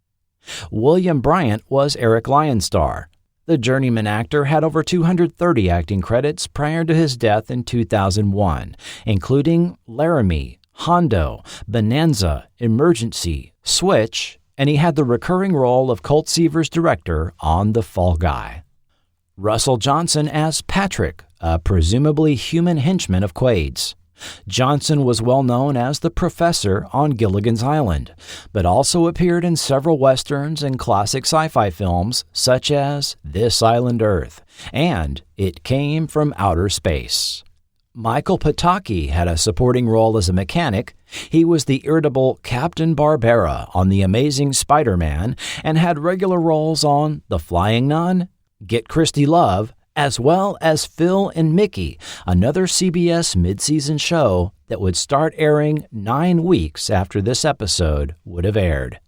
William Bryant was Eric Lyonstar. The journeyman actor had over 230 acting credits prior to his death in 2001, including Laramie, Hondo, Bonanza, Emergency, Switch, and he had the recurring role of Colt Seaver's director on The Fall Guy. Russell Johnson as Patrick, a presumably human henchman of Quaid's. Johnson was well known as the Professor on Gilligan's Island, but also appeared in several westerns and classic sci-fi films such as This Island Earth and It Came from Outer Space. Michael Pataki had a supporting role as a mechanic. He was the irritable Captain Barbera on The Amazing Spider-Man and had regular roles on The Flying Nun, Get Christy Love, as well as Phil and Mickey, another CBS mid-season show that would start airing 9 weeks after this episode would have aired.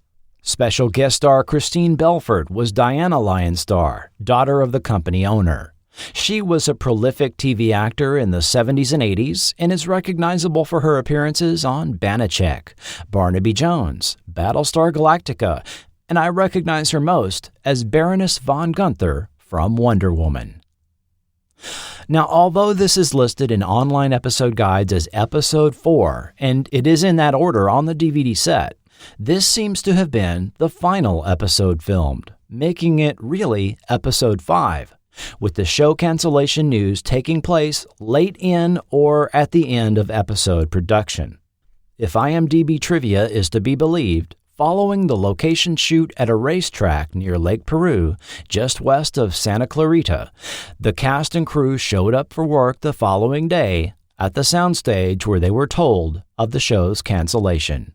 Special guest star Christine Belford was Diana Lyonstar, daughter of the company owner. She was a prolific TV actor in the 70s and 80s and is recognizable for her appearances on Banachek, Barnaby Jones, Battlestar Galactica, and I recognize her most as Baroness von Gunther from Wonder Woman. Now, although this is listed in online episode guides as Episode 4, and it is in that order on the DVD set, this seems to have been the final episode filmed, making it really Episode 5, with the show cancellation news taking place late in or at the end of episode production. If IMDb trivia is to be believed, following the location shoot at a racetrack near Lake Peru, just west of Santa Clarita, the cast and crew showed up for work the following day at the soundstage where they were told of the show's cancellation.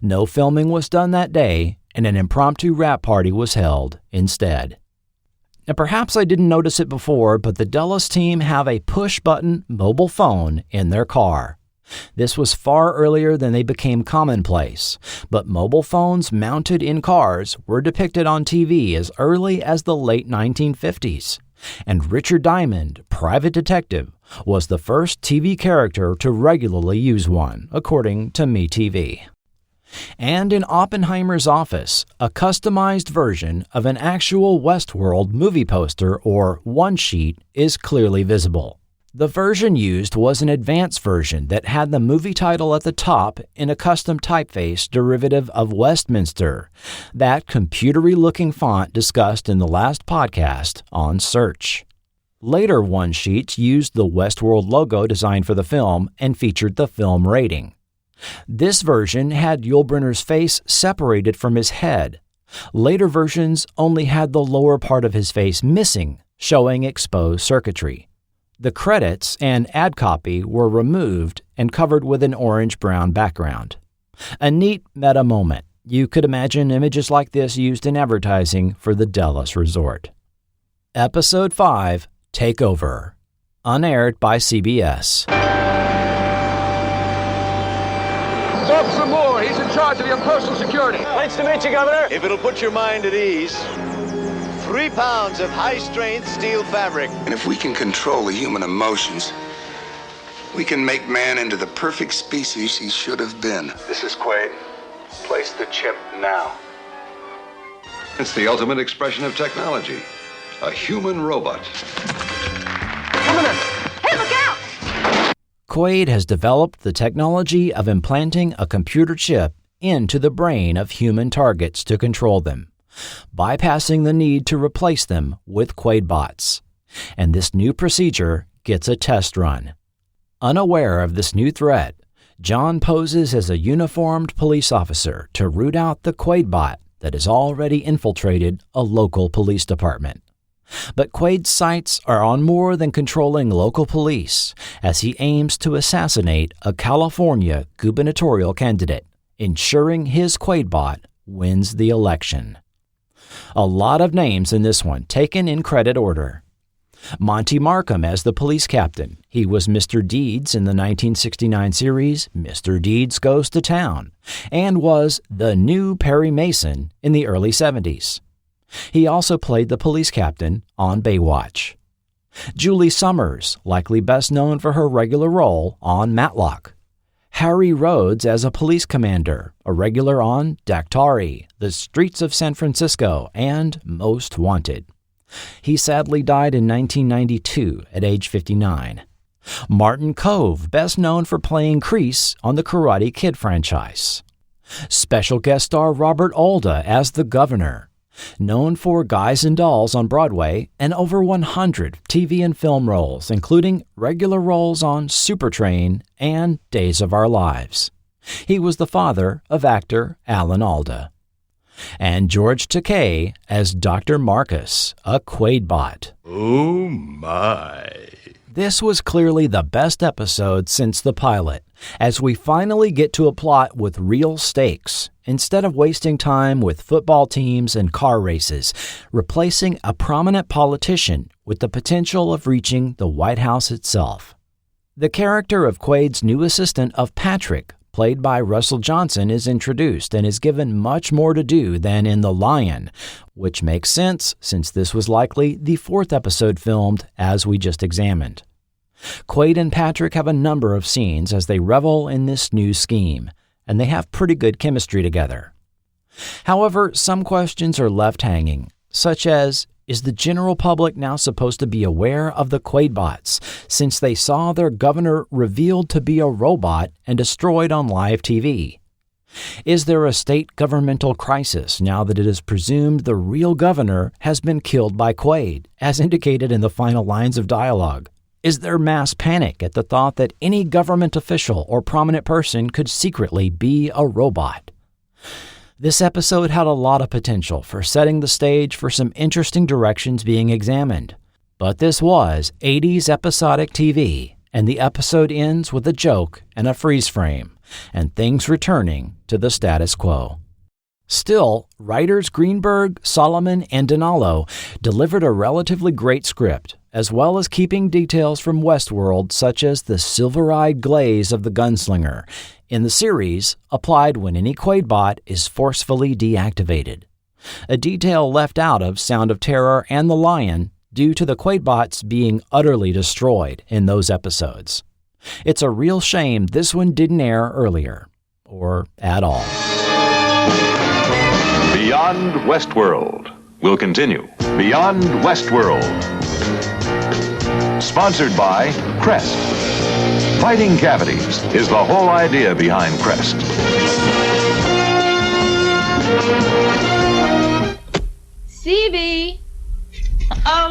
No filming was done that day, and an impromptu wrap party was held instead. Now, perhaps I didn't notice it before, but the Dulles team have a push-button mobile phone in their car. This was far earlier than they became commonplace, but mobile phones mounted in cars were depicted on TV as early as the late 1950s. And Richard Diamond, private detective, was the first TV character to regularly use one, according to MeTV. And in Oppenheimer's office, a customized version of an actual Westworld movie poster or one-sheet is clearly visible. The version used was an advanced version that had the movie title at the top in a custom typeface derivative of Westminster, that computery-looking font discussed in the last podcast on Search. Later one-sheets used the Westworld logo designed for the film and featured the film rating. This version had Yul Brynner's face separated from his head. Later versions only had the lower part of his face missing, showing exposed circuitry. The credits and ad copy were removed and covered with an orange-brown background. A neat meta moment. You could imagine images like this used in advertising for the Dulles Resort. Episode 5, Takeover. Unaired by CBS. Stop some more. He's in charge of your personal security. Nice to meet you, Governor. If it'll put your mind at ease. 3 pounds of high-strength steel fabric. And if we can control the human emotions, we can make man into the perfect species he should have been. This is Quaid. Place the chip now. It's the ultimate expression of technology. A human robot. Hey, look out! Quaid has developed the technology of implanting a computer chip into the brain of human targets to control them, bypassing the need to replace them with Quaidbots. And this new procedure gets a test run. Unaware of this new threat, John poses as a uniformed police officer to root out the Quaidbot that has already infiltrated a local police department. But Quaid's sights are on more than controlling local police as he aims to assassinate a California gubernatorial candidate, ensuring his Quaidbot wins the election. A lot of names in this one, taken in credit order. Monty Markham as the police captain. He was Mr. Deeds in the 1969 series Mr. Deeds Goes to Town, and was the new Perry Mason in the early 70s. He also played the police captain on Baywatch. Julie Summers, likely best known for her regular role on Matlock. Harry Rhodes as a police commander, a regular on Daktari, The Streets of San Francisco, and Most Wanted. He sadly died in 1992 at age 59. Martin Kove, best known for playing Kreese on the Karate Kid franchise. Special guest star Robert Alda as the Governor, known for Guys and Dolls on Broadway and over 100 TV and film roles, including regular roles on Supertrain and Days of Our Lives. He was the father of actor Alan Alda. And George Takei as Dr. Marcus, a Quaidbot. Oh my. This was clearly the best episode since the pilot, as we finally get to a plot with real stakes, instead of wasting time with football teams and car races, replacing a prominent politician with the potential of reaching the White House itself. The character of Quaid's new assistant of Patrick, played by Russell Johnson, is introduced and is given much more to do than in The Lion, which makes sense since this was likely the fourth episode filmed as we just examined. Quaid and Patrick have a number of scenes as they revel in this new scheme, and they have pretty good chemistry together. However, some questions are left hanging, such as, is the general public now supposed to be aware of the Quaidbots since they saw their governor revealed to be a robot and destroyed on live TV? Is there a state governmental crisis now that it is presumed the real governor has been killed by Quaid, as indicated in the final lines of dialogue? Is there mass panic at the thought that any government official or prominent person could secretly be a robot? This episode had a lot of potential for setting the stage for some interesting directions being examined. But this was 80s episodic TV, and the episode ends with a joke and a freeze frame, and things returning to the status quo. Still, writers Greenberg, Solomon, and Dinalo delivered a relatively great script, as well as keeping details from Westworld such as the silver-eyed glaze of the gunslinger in the series applied when any Quaidbot is forcefully deactivated. A detail left out of Sound of Terror and The Lion due to the Quaidbots being utterly destroyed in those episodes. It's a real shame this one didn't air earlier, or at all. Beyond Westworld will continue. Beyond Westworld. Sponsored by Crest. Fighting cavities is the whole idea behind Crest. CB.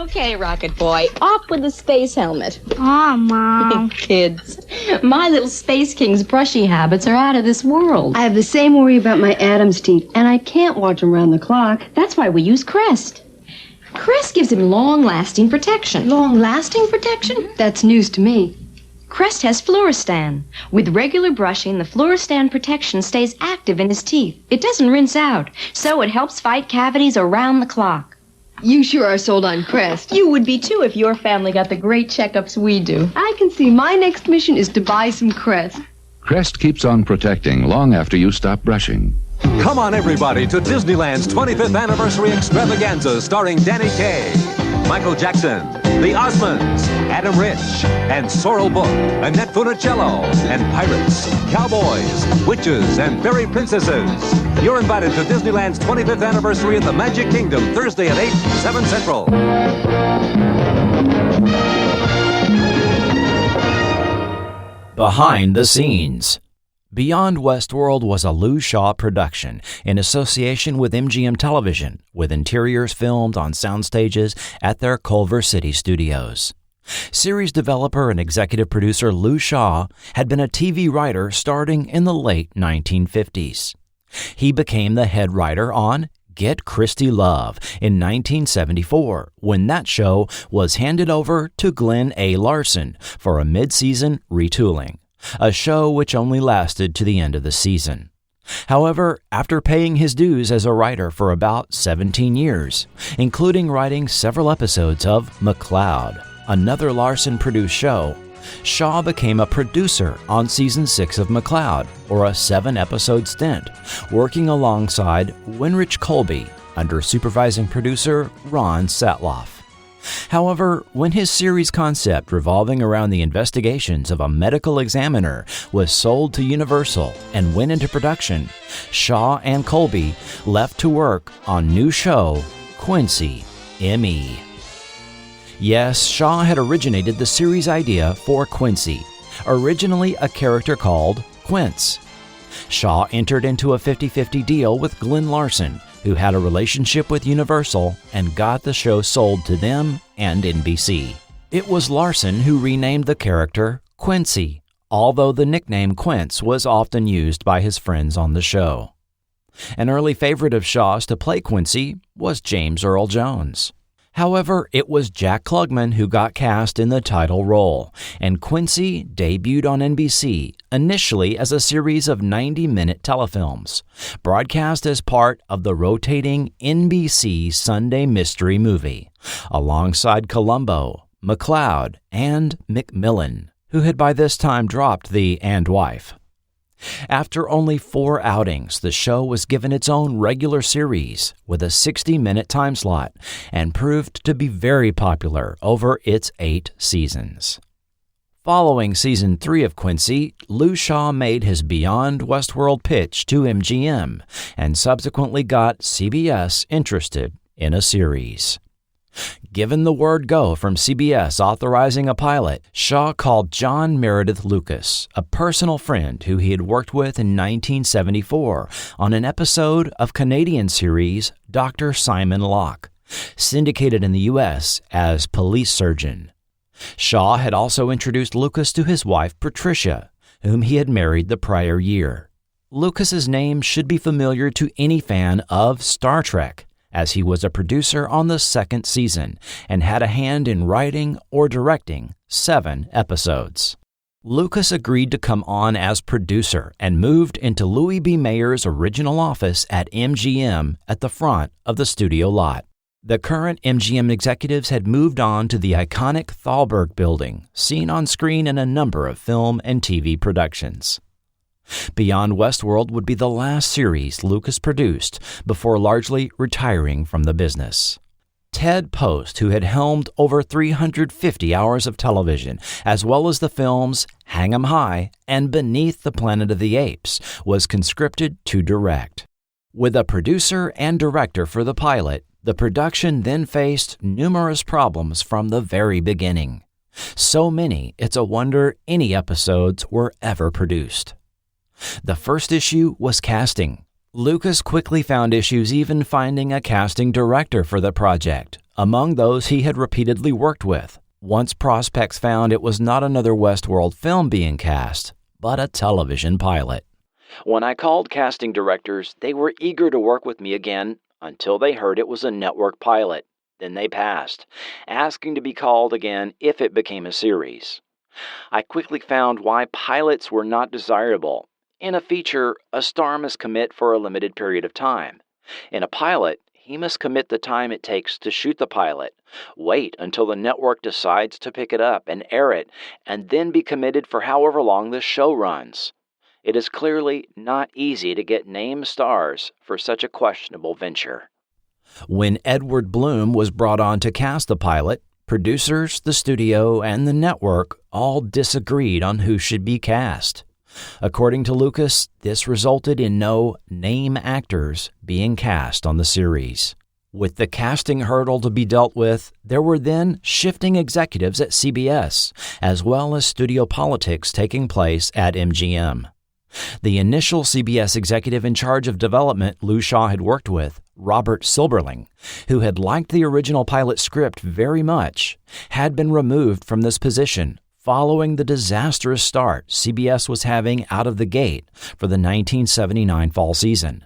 Okay, Rocket Boy, off with the space helmet. Aw, Mom. Kids, my little Space King's brushy habits are out of this world. I have the same worry about my Adam's teeth, and I can't watch them around the clock. That's why we use Crest. Crest gives him long-lasting protection. Long-lasting protection? That's news to me. Crest has Fluoristan. With regular brushing, the Fluoristan protection stays active in his teeth. It doesn't rinse out, so it helps fight cavities around the clock. You sure are sold on Crest. You would be, too, if your family got the great checkups we do. I can see my next mission is to buy some Crest. Crest keeps on protecting long after you stop brushing. Come on, everybody, to Disneyland's 25th Anniversary Extravaganza starring Danny Kaye, Michael Jackson, the Osmonds, Adam Rich, and Sorrel Book, Annette Funicello, and pirates, cowboys, witches, and fairy princesses. You're invited to Disneyland's 25th Anniversary at the Magic Kingdom, Thursday at 8, 7 Central. Behind the scenes. Beyond Westworld was a Lou Shaw production in association with MGM Television, with interiors filmed on soundstages at their Culver City studios. Series developer and executive producer Lou Shaw had been a TV writer starting in the late 1950s. He became the head writer on Get Christy Love in 1974, when that show was handed over to Glenn A. Larson for a mid-season retooling, a show which only lasted to the end of the season. However, after paying his dues as a writer for about 17 years, including writing several episodes of McCloud, another Larson-produced show, Shaw became a producer on Season 6 of McCloud, or a 7-episode stint, working alongside Winrich Colby under supervising producer Ron Satloff. However, when his series concept revolving around the investigations of a medical examiner was sold to Universal and went into production, Shaw and Colby left to work on new show Quincy, M.E. Yes, Shaw had originated the series idea for Quincy, originally a character called Quince. Shaw entered into a 50-50 deal with Glenn Larson, who had a relationship with Universal and got the show sold to them and NBC. It was Larson who renamed the character Quincy, although the nickname Quince was often used by his friends on the show. An early favorite of Shaw's to play Quincy was James Earl Jones. However, it was Jack Klugman who got cast in the title role, and Quincy debuted on NBC initially as a series of 90-minute telefilms, broadcast as part of the rotating NBC Sunday Mystery Movie, alongside Columbo, McLeod, and McMullan, who had by this time dropped the "and wife." After only 4 outings, the show was given its own regular series with a 60-minute time slot and proved to be very popular over its 8 seasons. Following Season 3 of Quincy, Lou Shaw made his Beyond Westworld pitch to MGM and subsequently got CBS interested in a series. Given the word go from CBS authorizing a pilot, Shaw called John Meredith Lucas, a personal friend who he had worked with in 1974, on an episode of Canadian series Dr. Simon Locke, syndicated in the U.S. as Police Surgeon. Shaw had also introduced Lucas to his wife Patricia, whom he had married the prior year. Lucas's name should be familiar to any fan of Star Trek, as he was a producer on the 2nd season and had a hand in writing or directing 7 episodes. Lucas agreed to come on as producer and moved into Louis B. Mayer's original office at MGM at the front of the studio lot. The current MGM executives had moved on to the iconic Thalberg building, seen on screen in a number of film and TV productions. Beyond Westworld would be the last series Lucas produced before largely retiring from the business. Ted Post, who had helmed over 350 hours of television, as well as the films Hang 'em High and Beneath the Planet of the Apes, was conscripted to direct. With a producer and director for the pilot, the production then faced numerous problems from the very beginning. So many, it's a wonder any episodes were ever produced. The first issue was casting. Lucas quickly found issues even finding a casting director for the project, among those he had repeatedly worked with. Once prospects found it was not another Westworld film being cast, but a television pilot. When I called casting directors, they were eager to work with me again until they heard it was a network pilot. Then they passed, asking to be called again if it became a series. I quickly found why pilots were not desirable. In a feature, a star must commit for a limited period of time. In a pilot, he must commit the time it takes to shoot the pilot, wait until the network decides to pick it up and air it, and then be committed for however long the show runs. It is clearly not easy to get named stars for such a questionable venture. When Edward Bloom was brought on to cast the pilot, producers, the studio, and the network all disagreed on who should be cast. According to Lucas, this resulted in no name actors being cast on the series. With the casting hurdle to be dealt with, there were then shifting executives at CBS, as well as studio politics taking place at MGM. The initial CBS executive in charge of development Lou Shaw had worked with, Robert Silberling, who had liked the original pilot script very much, had been removed from this position following the disastrous start CBS was having out of the gate for the 1979 fall season.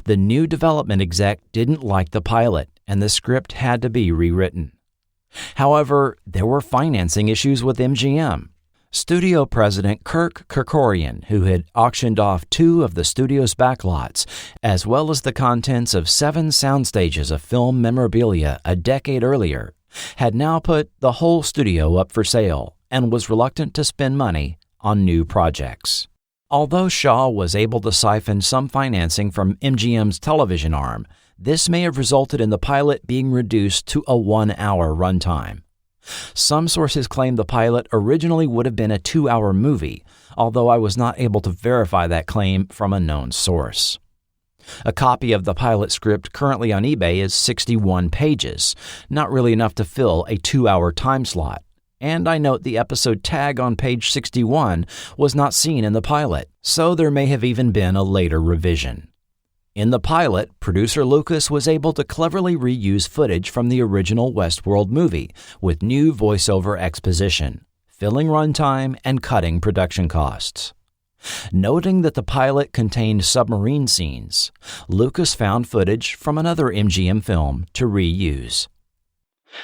The new development exec didn't like the pilot, and the script had to be rewritten. However, there were financing issues with MGM. Studio president Kirk Kerkorian, who had auctioned off 2 of the studio's backlots, as well as the contents of 7 soundstages of film memorabilia a decade earlier, had now put the whole studio up for sale and was reluctant to spend money on new projects. Although Shaw was able to siphon some financing from MGM's television arm, this may have resulted in the pilot being reduced to a 1-hour runtime. Some sources claim the pilot originally would have been a 2-hour movie, although I was not able to verify that claim from a known source. A copy of the pilot script currently on eBay is 61 pages, not really enough to fill a 2-hour time slot. And I note the episode tag on page 61 was not seen in the pilot, so there may have even been a later revision. In the pilot, producer Lucas was able to cleverly reuse footage from the original Westworld movie with new voiceover exposition, filling runtime and cutting production costs. Noting that the pilot contained submarine scenes, Lucas found footage from another MGM film to reuse.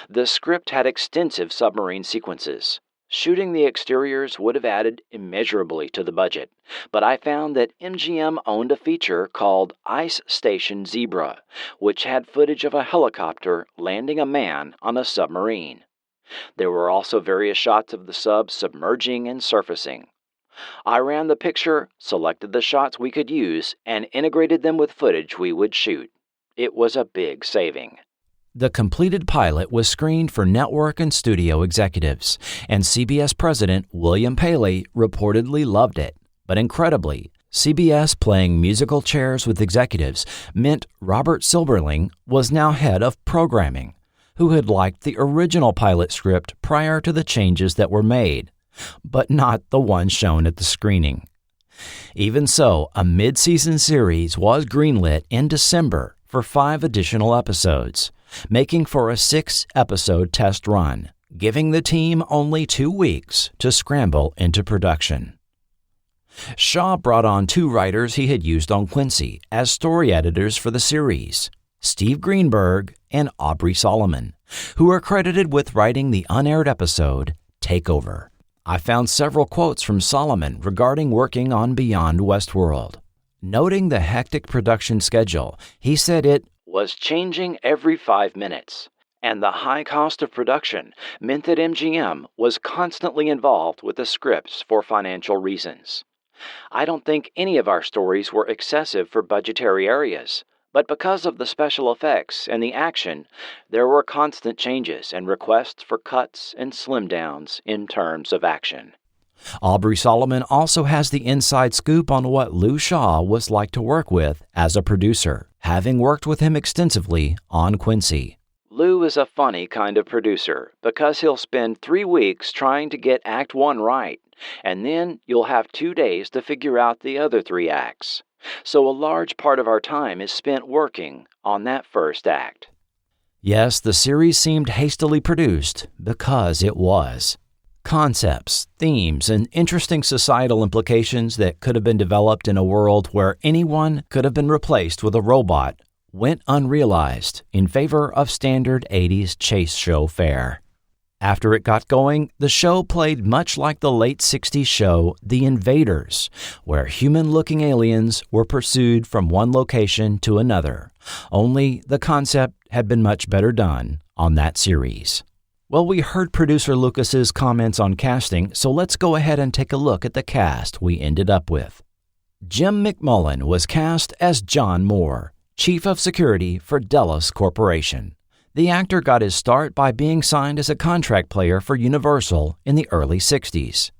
The script had extensive submarine sequences. Shooting the exteriors would have added immeasurably to the budget, but I found that MGM owned a feature called Ice Station Zebra, which had footage of a helicopter landing a man on a submarine. There were also various shots of the sub submerging and surfacing. I ran the picture, selected the shots we could use, and integrated them with footage we would shoot. It was a big saving. The completed pilot was screened for network and studio executives, and CBS president William Paley reportedly loved it. But incredibly, CBS playing musical chairs with executives meant Robert Silberling was now head of programming, who had liked the original pilot script prior to the changes that were made, but not the one shown at the screening. Even so, a mid-season series was greenlit in December for 5 additional episodes, making for a 6-episode test run, giving the team only 2 weeks to scramble into production. Shaw brought on 2 writers he had used on Quincy as story editors for the series, Steve Greenberg and Aubrey Solomon, who are credited with writing the unaired episode Takeover. I found several quotes from Solomon regarding working on Beyond Westworld. Noting the hectic production schedule, he said it was changing every 5 minutes, and the high cost of production meant that MGM was constantly involved with the scripts for financial reasons. I don't think any of our stories were excessive for budgetary areas, but because of the special effects and the action, there were constant changes and requests for cuts and slim downs in terms of action. Aubrey Solomon also has the inside scoop on what Lou Shaw was like to work with as a producer, having worked with him extensively on Quincy. Lou is a funny kind of producer because he'll spend 3 weeks trying to get Act 1 right, and then you'll have 2 days to figure out the other 3 acts. So a large part of our time is spent working on that first act. Yes, the series seemed hastily produced because it was. Concepts, themes, and interesting societal implications that could have been developed in a world where anyone could have been replaced with a robot went unrealized in favor of standard 80s chase show fare. After it got going, the show played much like the late 60s show The Invaders, where human-looking aliens were pursued from one location to another, only the concept had been much better done on that series. Well, we heard producer Lucas's comments on casting, so let's go ahead and take a look at the cast we ended up with. Jim McMullan was cast as John Moore, Chief of Security for Delos Corporation. The actor got his start by being signed as a contract player for Universal in the early 60s.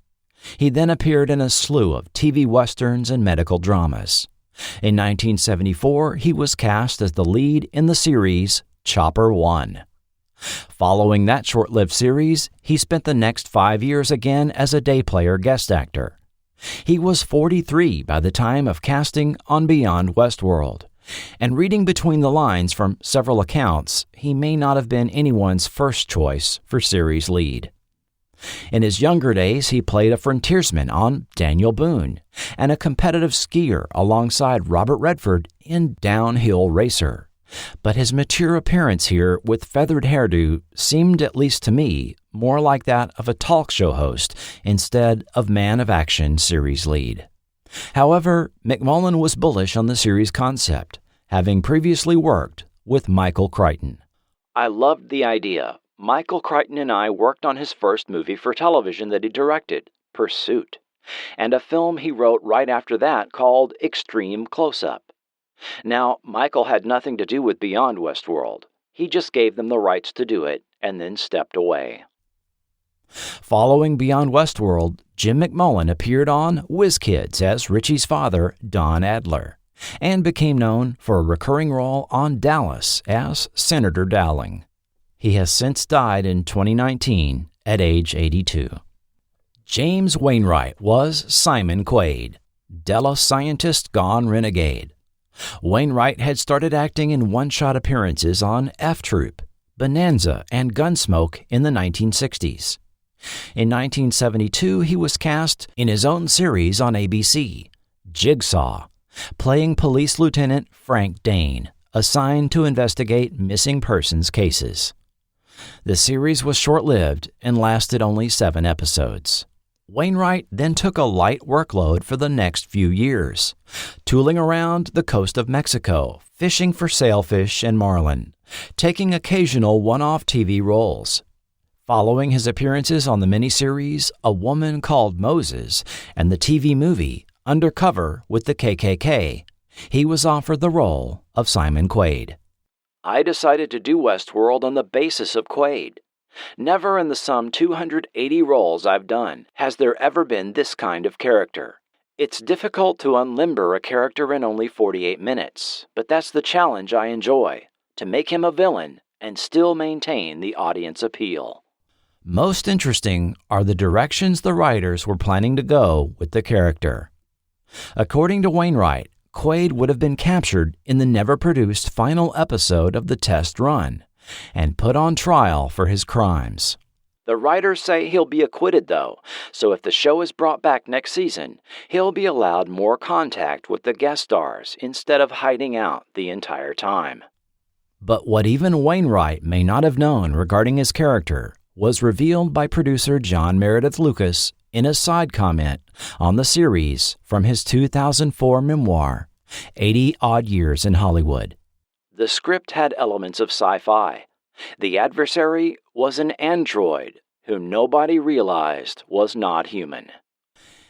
He then appeared in a slew of TV westerns and medical dramas. In 1974, he was cast as the lead in the series Chopper 1. Following that short-lived series, he spent the next 5 years again as a day player guest actor. He was 43 by the time of casting on Beyond Westworld, and reading between the lines from several accounts, he may not have been anyone's first choice for series lead. In his younger days, he played a frontiersman on Daniel Boone and a competitive skier alongside Robert Redford in Downhill Racer. But his mature appearance here with feathered hairdo seemed, at least to me, more like that of a talk show host instead of man of action series lead. However, McMullan was bullish on the series concept, having previously worked with Michael Crichton. I loved the idea. Michael Crichton and I worked on his first movie for television that he directed, Pursuit. and a film he wrote right after that called Extreme Close-Up. Now, Michael had nothing to do with Beyond Westworld. He just gave them the rights to do it and then stepped away. Following Beyond Westworld, Jim McMullan appeared on Whiz Kids as Richie's father, Don Adler, and became known for a recurring role on Dallas as Senator Dowling. He has since died in 2019 at age 82. James Wainwright was Simon Quaid, Delos scientist gone renegade. Wainwright had started acting in one-shot appearances on F Troop, Bonanza, and Gunsmoke in the 1960s. In 1972, he was cast in his own series on ABC, Jigsaw, playing Police Lieutenant Frank Dane, assigned to investigate missing persons cases. The series was short-lived and lasted only 7 episodes. Wainwright then took a light workload for the next few years, tooling around the coast of Mexico, fishing for sailfish and marlin, taking occasional one-off TV roles. Following his appearances on the miniseries A Woman Called Moses and the TV movie Undercover with the KKK, he was offered the role of Simon Quaid. I decided to do Westworld on the basis of Quaid. Never in the some 280 roles I've done has there ever been this kind of character. It's difficult to unlimber a character in only 48 minutes, but that's the challenge I enjoy, to make him a villain and still maintain the audience appeal. Most interesting are the directions the writers were planning to go with the character. According to Wainwright, Quaid would have been captured in the never-produced final episode of the test run and put on trial for his crimes. The writers say he'll be acquitted, though, so if the show is brought back next season, he'll be allowed more contact with the guest stars instead of hiding out the entire time. But what even Wainwright may not have known regarding his character was revealed by producer John Meredith Lucas in a side comment on the series from his 2004 memoir, 80-Odd Years in Hollywood. The script had elements of sci-fi. The adversary was an android whom nobody realized was not human.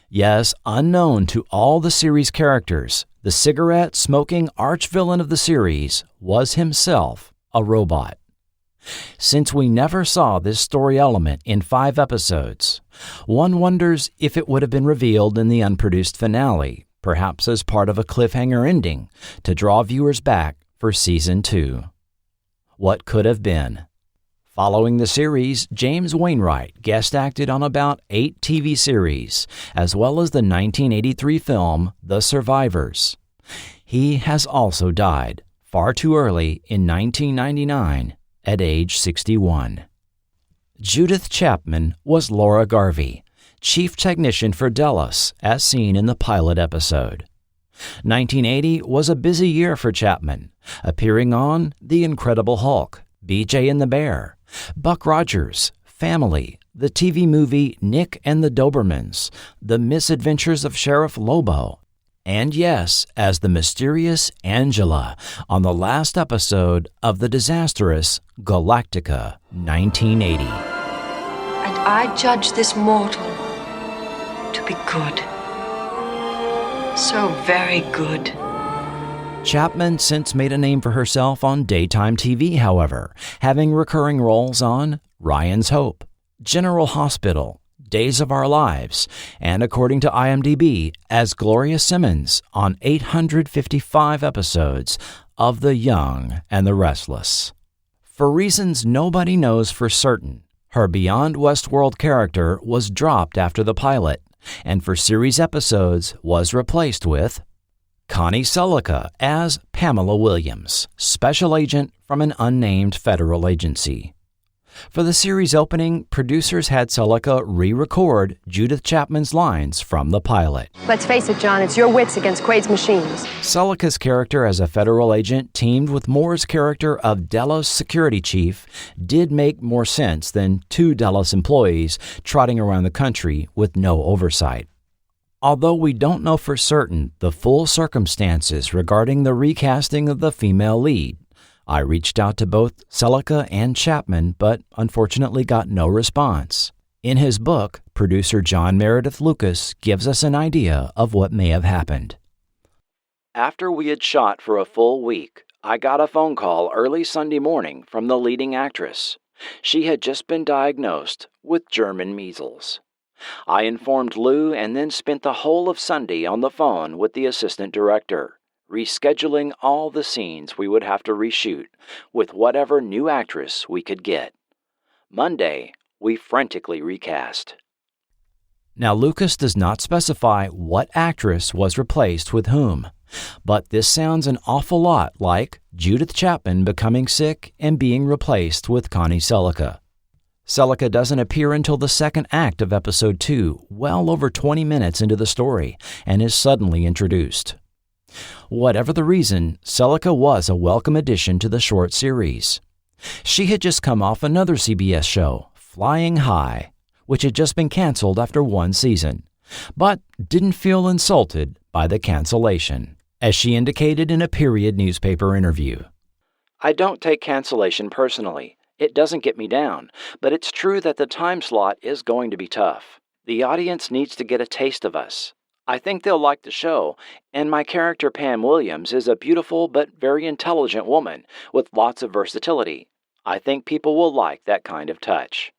Yes, unknown to all the series characters, the cigarette-smoking arch-villain of the series was himself a robot. Since we never saw this story element in 5 episodes, one wonders if it would have been revealed in the unproduced finale, perhaps as part of a cliffhanger ending to draw viewers back for Season 2. What could have been? Following the series, James Wainwright guest acted on about 8 TV series, as well as the 1983 film The Survivors. He has also died far too early in 1999 at age 61. Judith Chapman was Laura Garvey, chief technician for Delos, as seen in the pilot episode. 1980 was a busy year for Chapman, appearing on The Incredible Hulk, BJ and the Bear, Buck Rogers, Family, the TV movie Nick and the Dobermans, The Misadventures of Sheriff Lobo, and yes, as the mysterious Angela on the last episode of the disastrous Galactica 1980. And I judge this mortal to be good. So very good. Chapman since made a name for herself on daytime TV, however, having recurring roles on Ryan's Hope, General Hospital, Days of Our Lives, and according to IMDb, as Gloria Simmons on 855 episodes of The Young and the Restless. For reasons nobody knows for certain, her Beyond Westworld character was dropped after the pilot, and for series episodes was replaced with Connie Selleca as Pamela Williams, special agent from an unnamed federal agency. For the series opening, producers had Selleca re-record Judith Chapman's lines from the pilot. Let's face it, John, it's your wits against Quaid's machines. Selleca's character as a federal agent teamed with Moore's character of Delos security chief did make more sense than 2 Delos employees trotting around the country with no oversight. Although we don't know for certain the full circumstances regarding the recasting of the female lead, I reached out to both Selleca and Chapman, but unfortunately got no response. In his book, producer John Meredith Lucas gives us an idea of what may have happened. After we had shot for a full week, I got a phone call early Sunday morning from the leading actress. She had just been diagnosed with German measles. I informed Lou and then spent the whole of Sunday on the phone with the assistant director, rescheduling all the scenes we would have to reshoot with whatever new actress we could get. Monday, we frantically recast. Now, Lucas does not specify what actress was replaced with whom, but this sounds an awful lot like Judith Chapman becoming sick and being replaced with Connie Selleca. Selleca doesn't appear until the second act of episode 2, well over 20 minutes into the story, and is suddenly introduced. Whatever the reason, Selleca was a welcome addition to the short series. She had just come off another CBS show, Flying High, which had just been canceled after one season, but didn't feel insulted by the cancellation, as she indicated in a period newspaper interview. I don't take cancellation personally. It doesn't get me down, but it's true that the time slot is going to be tough. The audience needs to get a taste of us. I think they'll like the show, and my character Pam Williams is a beautiful but very intelligent woman with lots of versatility. I think people will like that kind of touch.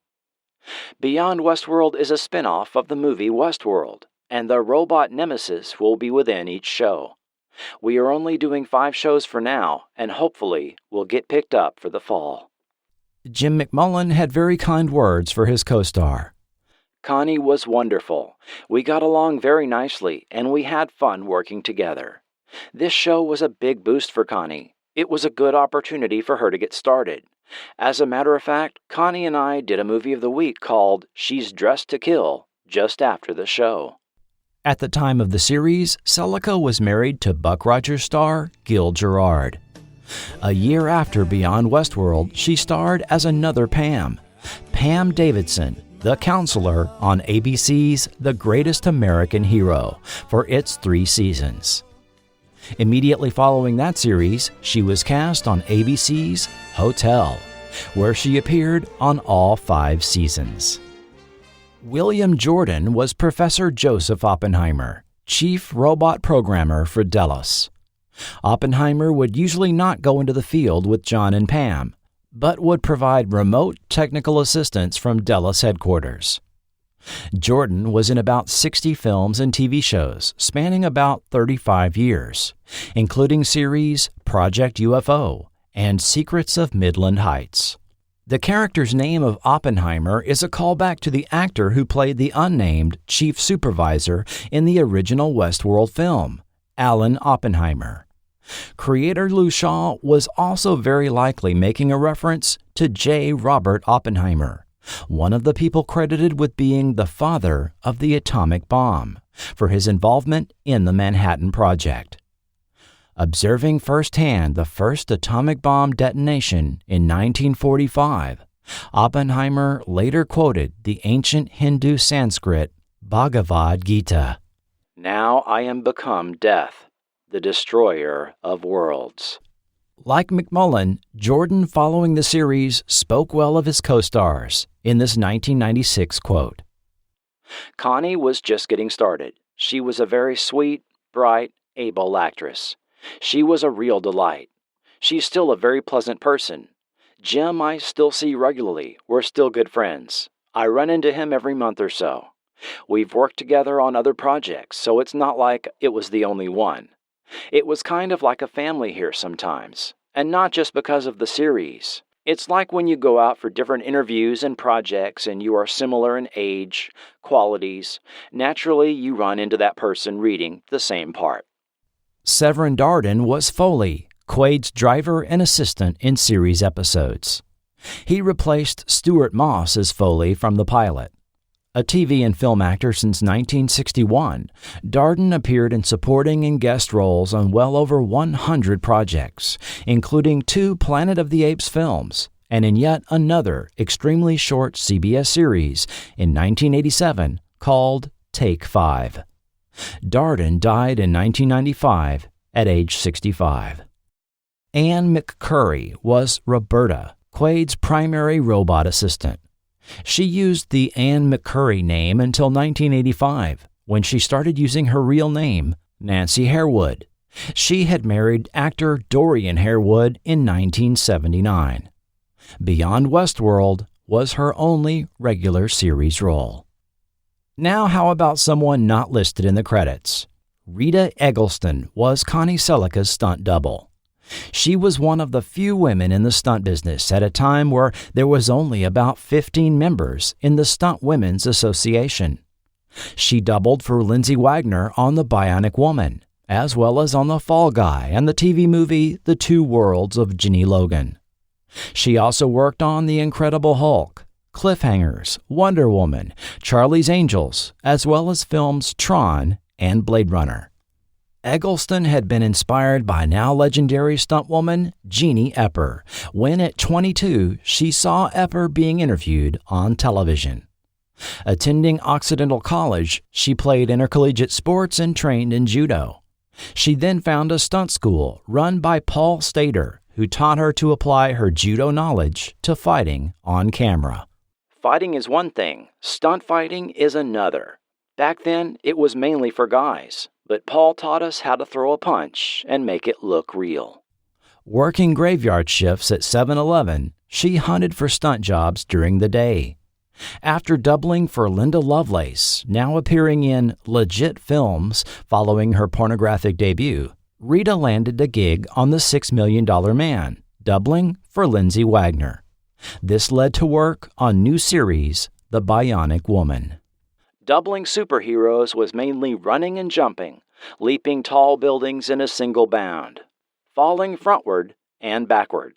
Beyond Westworld is a spin-off of the movie Westworld, and the robot nemesis will be within each show. We are only doing 5 shows for now, and hopefully will get picked up for the fall. Jim McMullan had very kind words for his co-star. Connie was wonderful. We got along very nicely, and we had fun working together. This show was a big boost for Connie. It was a good opportunity for her to get started. As a matter of fact, Connie and I did a movie of the week called She's Dressed to Kill just after the show. At the time of the series, Selleca was married to Buck Rogers star Gil Gerard. A year after Beyond Westworld, she starred as another Pam, Pam Davidson, the counselor on ABC's The Greatest American Hero, for its 3 seasons. Immediately following that series, she was cast on ABC's Hotel, where she appeared on all 5 seasons. William Jordan was Professor Joseph Oppenheimer, chief robot programmer for Delos. Oppenheimer would usually not go into the field with John and Pam, but would provide remote technical assistance from Delos headquarters. Jordan was in about 60 films and TV shows spanning about 35 years, including series Project UFO and Secrets of Midland Heights. The character's name of Oppenheimer is a callback to the actor who played the unnamed chief supervisor in the original Westworld film, Alan Oppenheimer. Creator Lou Shaw was also very likely making a reference to J. Robert Oppenheimer, one of the people credited with being the father of the atomic bomb, for his involvement in the Manhattan Project. Observing firsthand the first atomic bomb detonation in 1945, Oppenheimer later quoted the ancient Hindu Sanskrit Bhagavad Gita. "Now I am become death, the destroyer of worlds." Like McMullan, Jordan, following the series, spoke well of his co-stars in this 1996 quote. Connie was just getting started. She was a very sweet, bright, able actress. She was a real delight. She's still a very pleasant person. Jim I still see regularly. We're still good friends. I run into him every month or so. We've worked together on other projects, so it's not like it was the only one. It was kind of like a family here sometimes, and not just because of the series. It's like when you go out for different interviews and projects and you are similar in age, qualities, naturally you run into that person reading the same part. Severin Darden was Foley, Quaid's driver and assistant in series episodes. He replaced Stuart Moss as Foley from the pilot. A TV and film actor since 1961, Darden appeared in supporting and guest roles on well over 100 projects, including 2 Planet of the Apes films, and in yet another extremely short CBS series in 1987 called Take 5. Darden died in 1995 at age 65. Anne McCurry was Roberta, Quaid's primary robot assistant. She used the Anne McCurry name until 1985, when she started using her real name, Nancy Harewood. She had married actor Dorian Harewood in 1979. Beyond Westworld was her only regular series role. Now how about someone not listed in the credits? Rita Eggleston was Connie Selleca's stunt double. She was one of the few women in the stunt business at a time where there was only about 15 members in the Stunt Women's Association. She doubled for Lindsay Wagner on The Bionic Woman, as well as on The Fall Guy and the TV movie The Two Worlds of Ginny Logan. She also worked on The Incredible Hulk, Cliffhangers, Wonder Woman, Charlie's Angels, as well as films Tron and Blade Runner. Eggleston had been inspired by now legendary stuntwoman Jeannie Epper when at 22 she saw Epper being interviewed on television. Attending Occidental College, she played intercollegiate sports and trained in judo. She then found a stunt school run by Paul Stater, who taught her to apply her judo knowledge to fighting on camera. Fighting is one thing, stunt fighting is another. Back then, it was mainly for guys, but Paul taught us how to throw a punch and make it look real. Working graveyard shifts at 7-Eleven, she hunted for stunt jobs during the day. After doubling for Linda Lovelace, now appearing in legit films following her pornographic debut, Rita landed a gig on The $6 Million Man, doubling for Lindsay Wagner. This led to work on new series, The Bionic Woman. Doubling superheroes was mainly running and jumping, leaping tall buildings in a single bound, falling frontward and backward.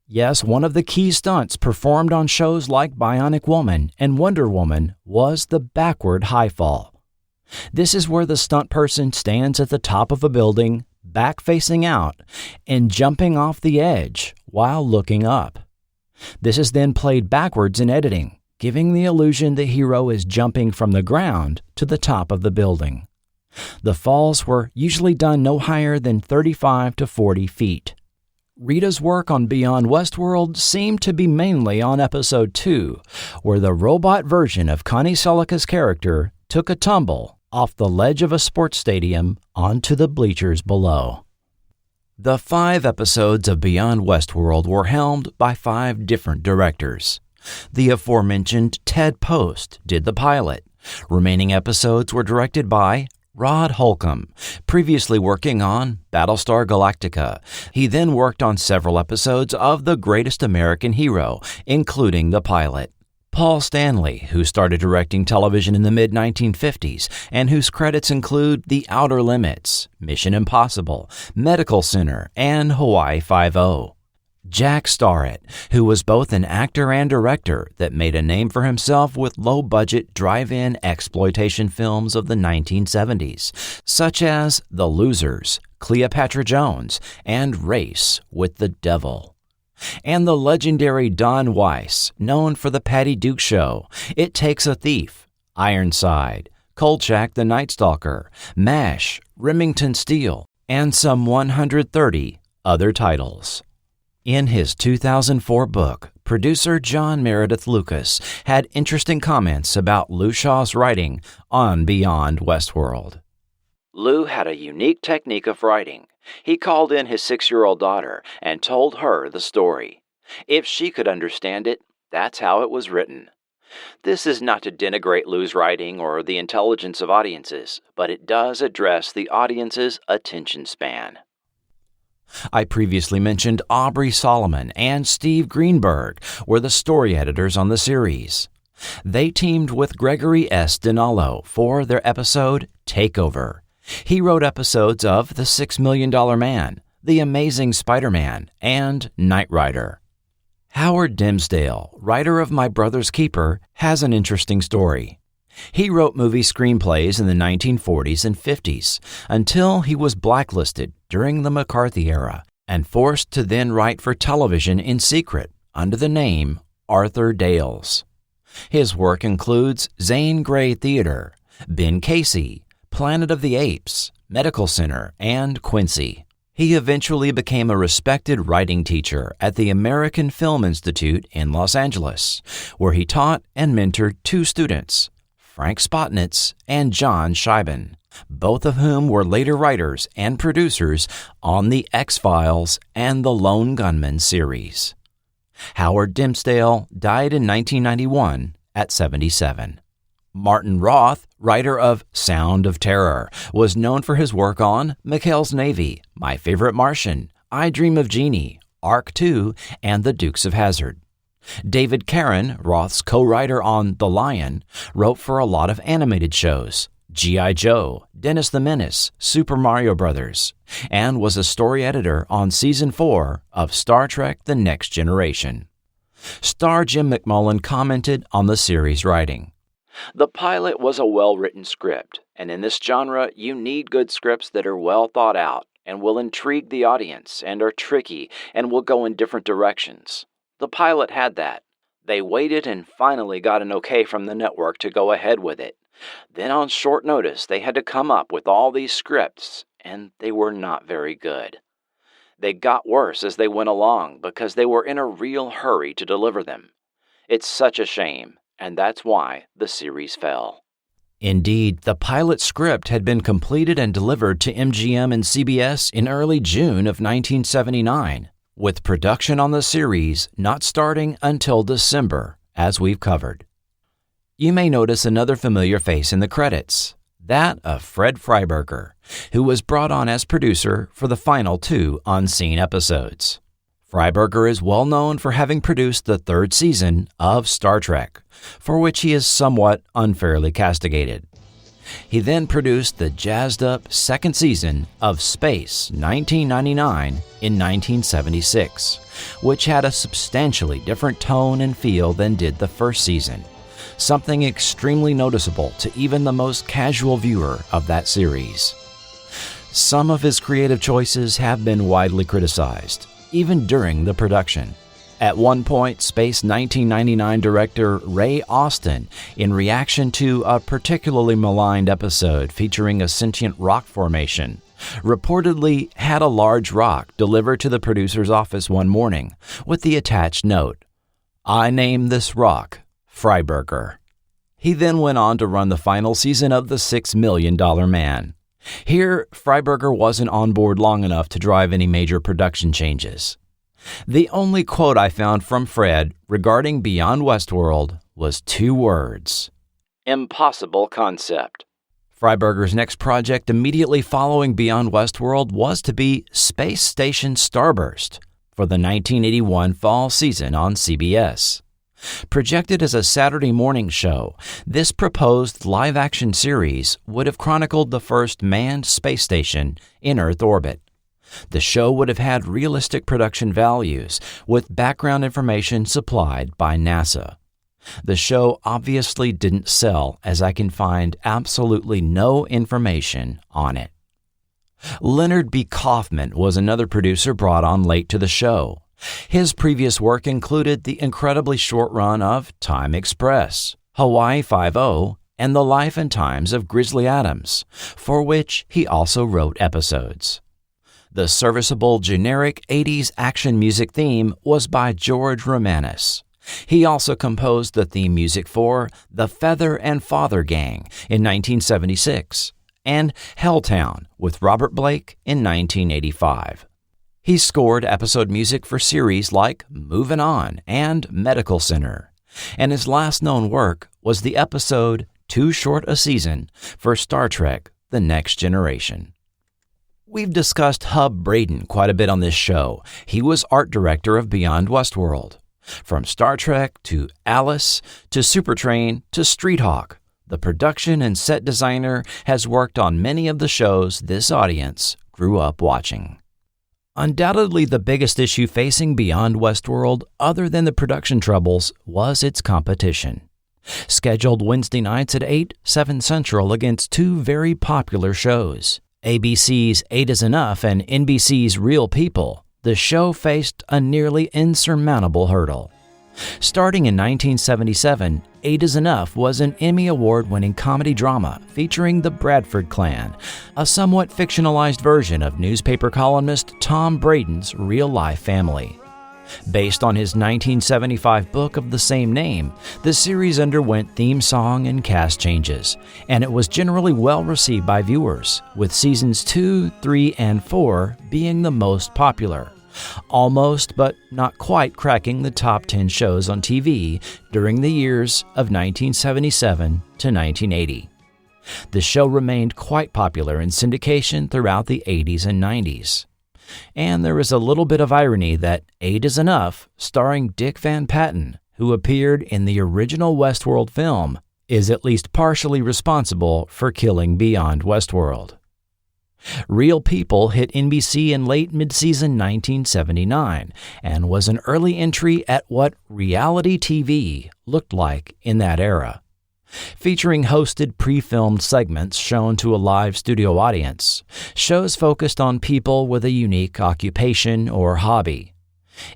Yes, one of the key stunts performed on shows like Bionic Woman and Wonder Woman was the backward high fall. This is where the stunt person stands at the top of a building, back facing out, and jumping off the edge while looking up. This is then played backwards in editing, giving the illusion the hero is jumping from the ground to the top of the building. The falls were usually done no higher than 35 to 40 feet. Rita's work on Beyond Westworld seemed to be mainly on episode 2, where the robot version of Connie Selleca's character took a tumble off the ledge of a sports stadium onto the bleachers below. The 5 episodes of Beyond Westworld were helmed by 5 different directors. The aforementioned Ted Post did the pilot. Remaining episodes were directed by Rod Holcomb, previously working on Battlestar Galactica. He then worked on several episodes of The Greatest American Hero, including the pilot. Paul Stanley, who started directing television in the mid-1950s and whose credits include The Outer Limits, Mission Impossible, Medical Center, and Hawaii Five-0. Jack Starrett, who was both an actor and director that made a name for himself with low-budget drive-in exploitation films of the 1970s, such as The Losers, Cleopatra Jones, and Race with the Devil. And the legendary Don Weiss, known for The Patty Duke Show, It Takes a Thief, Ironside, Kolchak the Night Stalker, MASH, Remington Steele, and some 130 other titles. In his 2004 book, producer John Meredith Lucas had interesting comments about Lou Shaw's writing on Beyond Westworld. Lou had a unique technique of writing. He called in his 6-year-old daughter and told her the story. If she could understand it, that's how it was written. This is not to denigrate Lou's writing or the intelligence of audiences, but it does address the audience's attention span. I previously mentioned Aubrey Solomon and Steve Greenberg were the story editors on the series. They teamed with Gregory S. Dinallo for their episode Takeover. He wrote episodes of The $6 Million Man, The Amazing Spider-Man, and Knight Rider. Howard Dimsdale, writer of My Brother's Keeper, has an interesting story. He wrote movie screenplays in the 1940s and 50s until he was blacklisted during the McCarthy era and forced to then write for television in secret under the name Arthur Dales. His work includes Zane Grey Theater, Ben Casey, Planet of the Apes, Medical Center, and Quincy. He eventually became a respected writing teacher at the American Film Institute in Los Angeles, where he taught and mentored two students, Frank Spotnitz and John Scheiben, both of whom were later writers and producers on The X-Files and The Lone Gunman series. Howard Dimmesdale died in 1991 at 77. Martin Roth, writer of Sound of Terror, was known for his work on McHale's Navy, My Favorite Martian, I Dream of Jeannie, Arc 2, and The Dukes of Hazzard. David Caron, Roth's co-writer on The Lion, wrote for a lot of animated shows, G.I. Joe, Dennis the Menace, Super Mario Brothers, and was a story editor on Season 4 of Star Trek The Next Generation. Star Jim McMullan commented on the series' writing. The pilot was a well-written script, and in this genre, you need good scripts that are well thought out and will intrigue the audience and are tricky and will go in different directions. The pilot had that. They waited and finally got an okay from the network to go ahead with it. Then on short notice, they had to come up with all these scripts, and they were not very good. They got worse as they went along because they were in a real hurry to deliver them. It's such a shame, and that's why the series fell. Indeed, the pilot script had been completed and delivered to MGM and CBS in early June of 1979, with production on the series not starting until December, as we've covered. You may notice another familiar face in the credits, that of Fred Freiberger, who was brought on as producer for the final 2 unseen episodes. Freiberger is well known for having produced the 3rd season of Star Trek, for which he is somewhat unfairly castigated. He then produced the jazzed-up 2nd season of Space 1999 in 1976, which had a substantially different tone and feel than did the 1st season, something extremely noticeable to even the most casual viewer of that series. Some of his creative choices have been widely criticized, even during the production. At one point, Space 1999 director Ray Austin, in reaction to a particularly maligned episode featuring a sentient rock formation, reportedly had a large rock delivered to the producer's office one morning with the attached note, "I name this rock Freiberger." He then went on to run the final season of The $6 Million Man. Here, Freiberger wasn't on board long enough to drive any major production changes. The only quote I found from Fred regarding Beyond Westworld was 2 words: impossible concept. Freiberger's next project immediately following Beyond Westworld was to be Space Station Starburst for the 1981 fall season on CBS. Projected as a Saturday morning show, this proposed live-action series would have chronicled the first manned space station in Earth orbit. The show would have had realistic production values, with background information supplied by NASA. The show obviously didn't sell, as I can find absolutely no information on it. Leonard B. Kaufman was another producer brought on late to the show. His previous work included the incredibly short run of Time Express, Hawaii Five-0, and The Life and Times of Grizzly Adams, for which he also wrote episodes. The serviceable generic 80s action music theme was by George Romanis. He also composed the theme music for The Feather and Father Gang in 1976 and Helltown with Robert Blake in 1985. He scored episode music for series like Movin' On and Medical Center, and his last known work was the episode Too Short a Season for Star Trek The Next Generation. We've discussed Hub Braden quite a bit on this show. He was art director of Beyond Westworld. From Star Trek to Alice to Supertrain to Street Hawk, the production and set designer has worked on many of the shows this audience grew up watching. Undoubtedly, the biggest issue facing Beyond Westworld, other than the production troubles, was its competition. Scheduled Wednesday nights at 8, 7 Central against 2 very popular shows, ABC's 8 is Enough and NBC's Real People, the show faced a nearly insurmountable hurdle. Starting in 1977, 8 is Enough was an Emmy Award-winning comedy drama featuring the Bradford clan, a somewhat fictionalized version of newspaper columnist Tom Braden's real-life family. Based on his 1975 book of the same name, the series underwent theme song and cast changes, and it was generally well received by viewers, with seasons 2, 3, and 4 being the most popular, almost but not quite cracking the top 10 shows on TV during the years of 1977 to 1980. The show remained quite popular in syndication throughout the 80s and 90s. And there is a little bit of irony that 8 is Enough, starring Dick Van Patten, who appeared in the original Westworld film, is at least partially responsible for killing Beyond Westworld. Real People hit NBC in late mid-season 1979 and was an early entry at what reality TV looked like in that era. Featuring hosted pre-filmed segments shown to a live studio audience, shows focused on people with a unique occupation or hobby.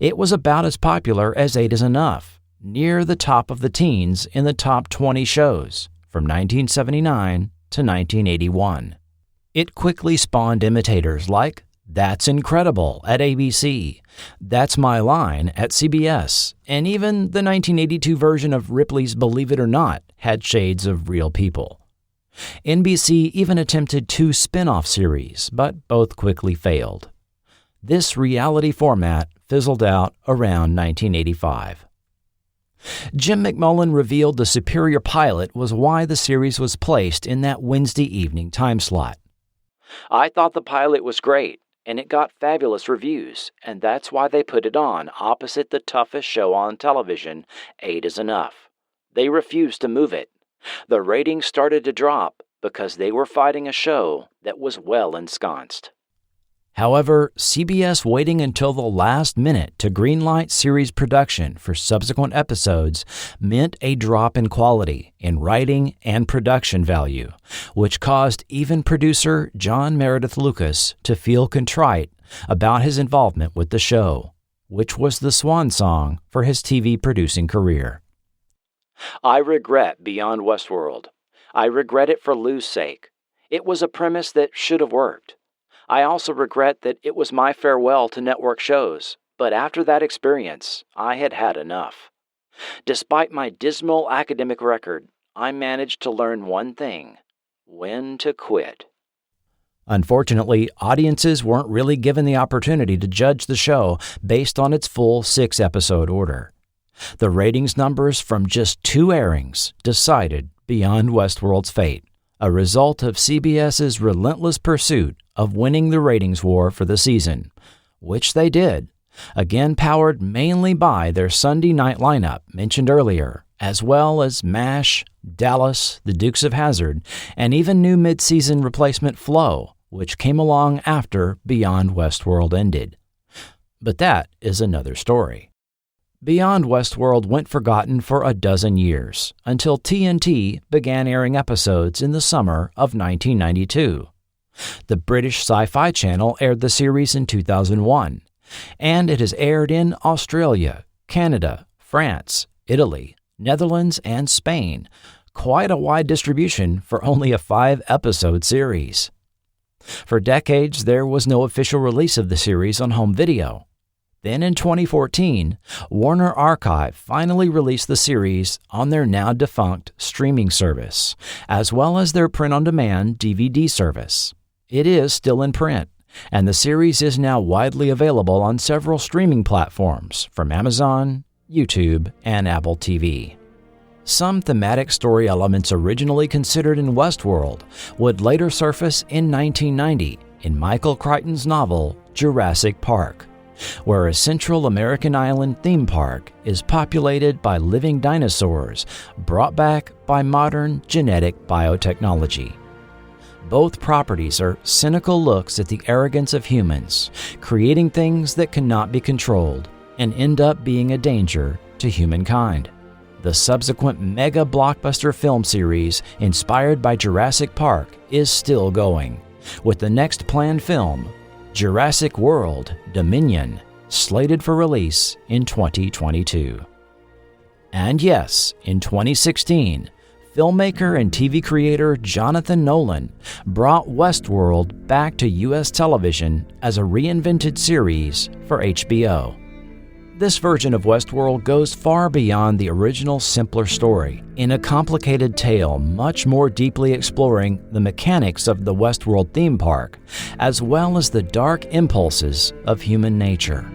It was about as popular as 8 is Enough, near the top of the teens in the top 20 shows from 1979 to 1981. It quickly spawned imitators like That's Incredible at ABC, That's My Line at CBS, and even the 1982 version of Ripley's Believe It or Not had shades of Real People. NBC even attempted 2 spin-off series, but both quickly failed. This reality format fizzled out around 1985. Jim McMullan revealed the superior pilot was why the series was placed in that Wednesday evening time slot. "I thought the pilot was great, and it got fabulous reviews, and that's why they put it on opposite the toughest show on television, 8 is Enough. They refused to move it. The ratings started to drop because they were fighting a show that was well ensconced." However, CBS waiting until the last minute to greenlight series production for subsequent episodes meant a drop in quality in writing and production value, which caused even producer John Meredith Lucas to feel contrite about his involvement with the show, which was the swan song for his TV producing career. "I regret Beyond Westworld. I regret it for Lou's sake. It was a premise that should have worked. I also regret that it was my farewell to network shows, but after that experience, I had had enough. Despite my dismal academic record, I managed to learn one thing: when to quit." Unfortunately, audiences weren't really given the opportunity to judge the show based on its full 6-episode order. The ratings numbers from just 2 airings decided Beyond Westworld's fate, a result of CBS's relentless pursuit of winning the ratings war for the season, which they did, again powered mainly by their Sunday night lineup mentioned earlier, as well as MASH, Dallas, The Dukes of Hazzard, and even new mid-season replacement Flo, which came along after Beyond Westworld ended. But that is another story. Beyond Westworld went forgotten for a dozen years, until TNT began airing episodes in the summer of 1992. The British Sci-Fi Channel aired the series in 2001, and it has aired in Australia, Canada, France, Italy, Netherlands, and Spain. Quite a wide distribution for only a 5-episode series. For decades, there was no official release of the series on home video. Then in 2014, Warner Archive finally released the series on their now-defunct streaming service, as well as their print-on-demand DVD service. It is still in print, and the series is now widely available on several streaming platforms from Amazon, YouTube, and Apple TV. Some thematic story elements originally considered in Westworld would later surface in 1990 in Michael Crichton's novel Jurassic Park, where a Central American island theme park is populated by living dinosaurs brought back by modern genetic biotechnology. Both properties are cynical looks at the arrogance of humans, creating things that cannot be controlled and end up being a danger to humankind. The subsequent mega blockbuster film series inspired by Jurassic Park is still going, with the next planned film, Jurassic World: Dominion, slated for release in 2022. And yes, in 2016, filmmaker and TV creator Jonathan Nolan brought Westworld back to U.S. television as a reinvented series for HBO. This version of Westworld goes far beyond the original simpler story, in a complicated tale much more deeply exploring the mechanics of the Westworld theme park, as well as the dark impulses of human nature.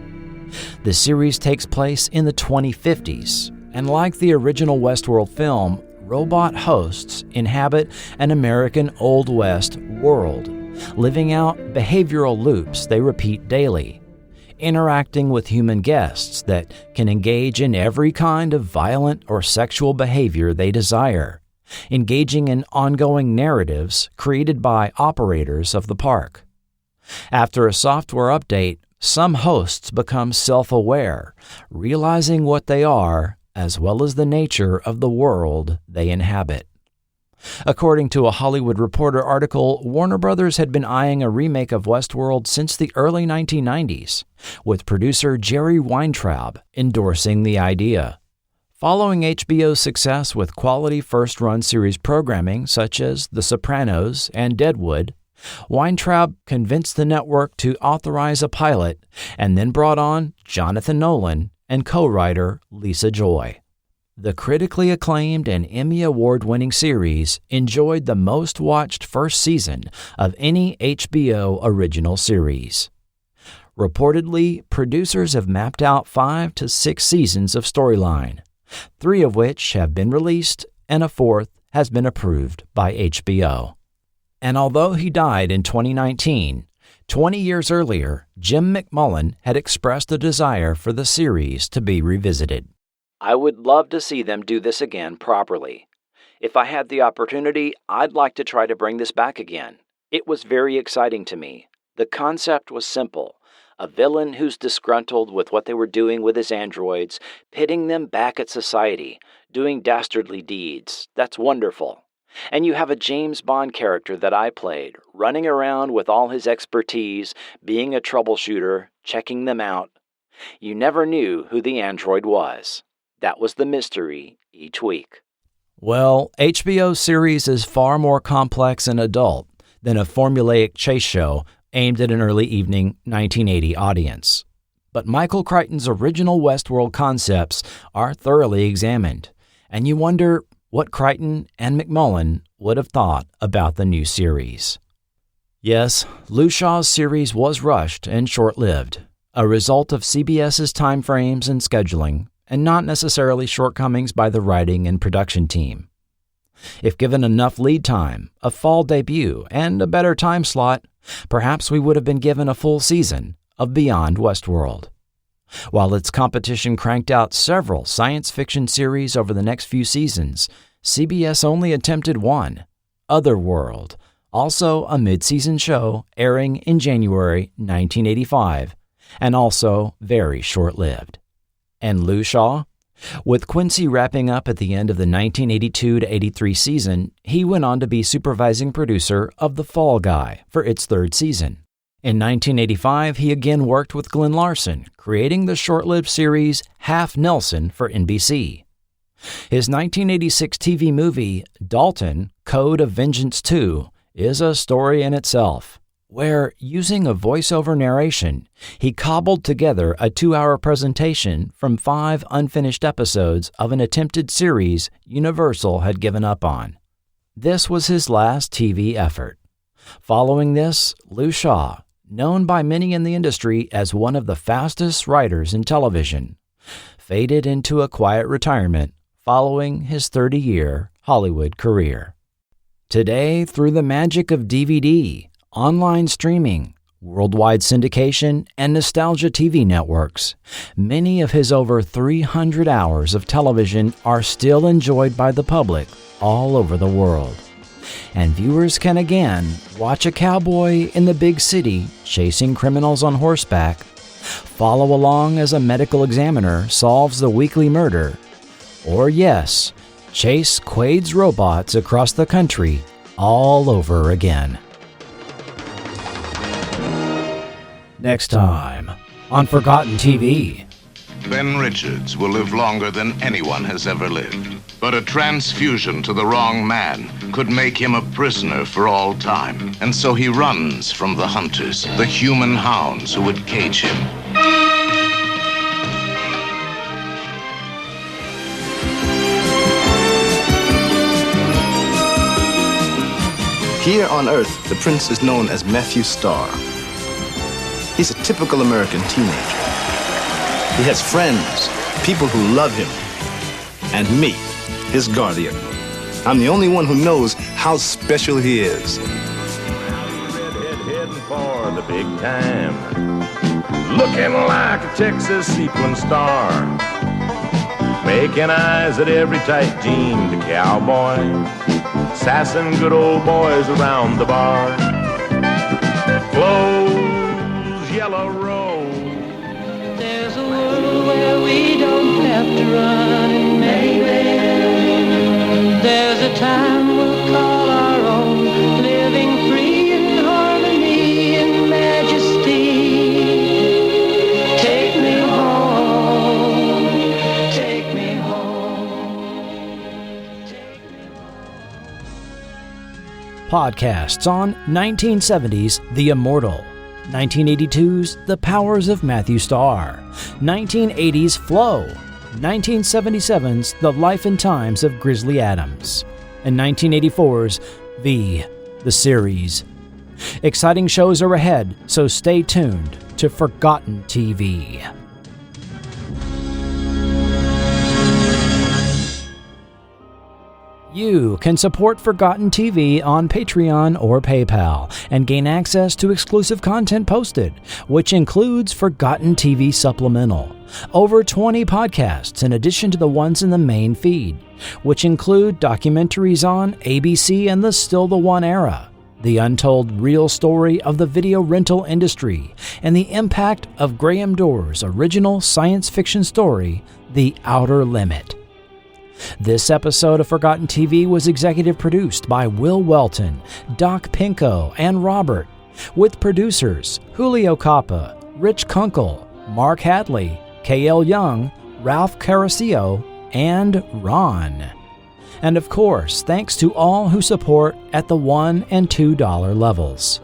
The series takes place in the 2050s, and like the original Westworld film, robot hosts inhabit an American Old West world, living out behavioral loops they repeat daily, interacting with human guests that can engage in every kind of violent or sexual behavior they desire, engaging in ongoing narratives created by operators of the park. After a software update, some hosts become self-aware, realizing what they are as well as the nature of the world they inhabit. According to a Hollywood Reporter article, Warner Brothers had been eyeing a remake of Westworld since the early 1990s, with producer Jerry Weintraub endorsing the idea. Following HBO's success with quality first-run series programming such as The Sopranos and Deadwood, Weintraub convinced the network to authorize a pilot and then brought on Jonathan Nolan and co-writer Lisa Joy. The critically acclaimed and Emmy Award-winning series enjoyed the most-watched first season of any HBO original series. Reportedly, producers have mapped out 5 to 6 seasons of storyline, 3 of which have been released and a 4th has been approved by HBO. And although he died in 2019, 20 years earlier, Jim McMullan had expressed a desire for the series to be revisited. I would love to see them do this again properly. If I had the opportunity, I'd like to try to bring this back again. It was very exciting to me. The concept was simple. A villain who's disgruntled with what they were doing with his androids, pitting them back at society, doing dastardly deeds. That's wonderful. And you have a James Bond character that I played, running around with all his expertise, being a troubleshooter, checking them out. You never knew who the android was. That was the mystery each week. Well, HBO's series is far more complex and adult than a formulaic chase show aimed at an early evening 1980 audience. But Michael Crichton's original Westworld concepts are thoroughly examined, and you wonder what Crichton and McMullan would have thought about the new series. Yes, Lou Shaw's series was rushed and short-lived, a result of CBS's timeframes and scheduling, and not necessarily shortcomings by the writing and production team. If given enough lead time, a fall debut, and a better time slot, perhaps we would have been given a full season of Beyond Westworld. While its competition cranked out several science fiction series over the next few seasons, CBS only attempted one, Otherworld, also a mid-season show airing in January 1985, and also very short-lived. And Lou Shaw? With Quincy wrapping up at the end of the 1982-83 season, he went on to be supervising producer of The Fall Guy for its 3rd season. In 1985, he again worked with Glenn Larson, creating the short-lived series Half Nelson for NBC. His 1986 TV movie, Dalton, Code of Vengeance 2, is a story in itself, where, using a voiceover narration, he cobbled together a 2-hour presentation from 5 unfinished episodes of an attempted series Universal had given up on. This was his last TV effort. Following this, Lou Shaw, known by many in the industry as one of the fastest writers in television, faded into a quiet retirement following his 30-year Hollywood career. Today, through the magic of DVD, online streaming, worldwide syndication, and nostalgia TV networks, many of his over 300 hours of television are still enjoyed by the public all over the world. And viewers can again watch a cowboy in the big city chasing criminals on horseback, follow along as a medical examiner solves the weekly murder, or yes, chase Quaid's robots across the country all over again. Next time on Forgotten TV. Ben Richards will live longer than anyone has ever lived. But a transfusion to the wrong man could make him a prisoner for all time. And so he runs from the hunters, the human hounds who would cage him. Here on Earth, the prince is known as Matthew Starr. He's a typical American teenager. He has friends, people who love him, and me, his guardian. I'm the only one who knows how special he is. Redhead heading for the big time, looking like a Texas sequin star, making eyes at every tight jeaned cowboy, sassing good old boys around the bar. Close yellow road. There's a world where we don't have to run, and maybe there's a time we'll call our own, living free in harmony and majesty. Take me home, take me home. Podcasts on 1970's The Immortal, 1982's The Powers of Matthew Starr, 1980's Flow, 1977's The Life and Times of Grizzly Adams, and 1984's V, the series. Exciting shows are ahead, so stay tuned to Forgotten TV. You can support Forgotten TV on Patreon or PayPal and gain access to exclusive content posted, which includes Forgotten TV Supplemental, over 20 podcasts in addition to the ones in the main feed, which include documentaries on ABC and the Still the One era, the untold real story of the video rental industry, and the impact of Graham Doerr's original science fiction story, The Outer Limit. This episode of Forgotten TV was executive produced by Will Welton, Doc Pinko, and Robert, with producers Julio Capa, Rich Kunkel, Mark Hadley, K.L. Young, Ralph Caracio, and Ron. And of course, thanks to all who support at the $1 and $2 levels.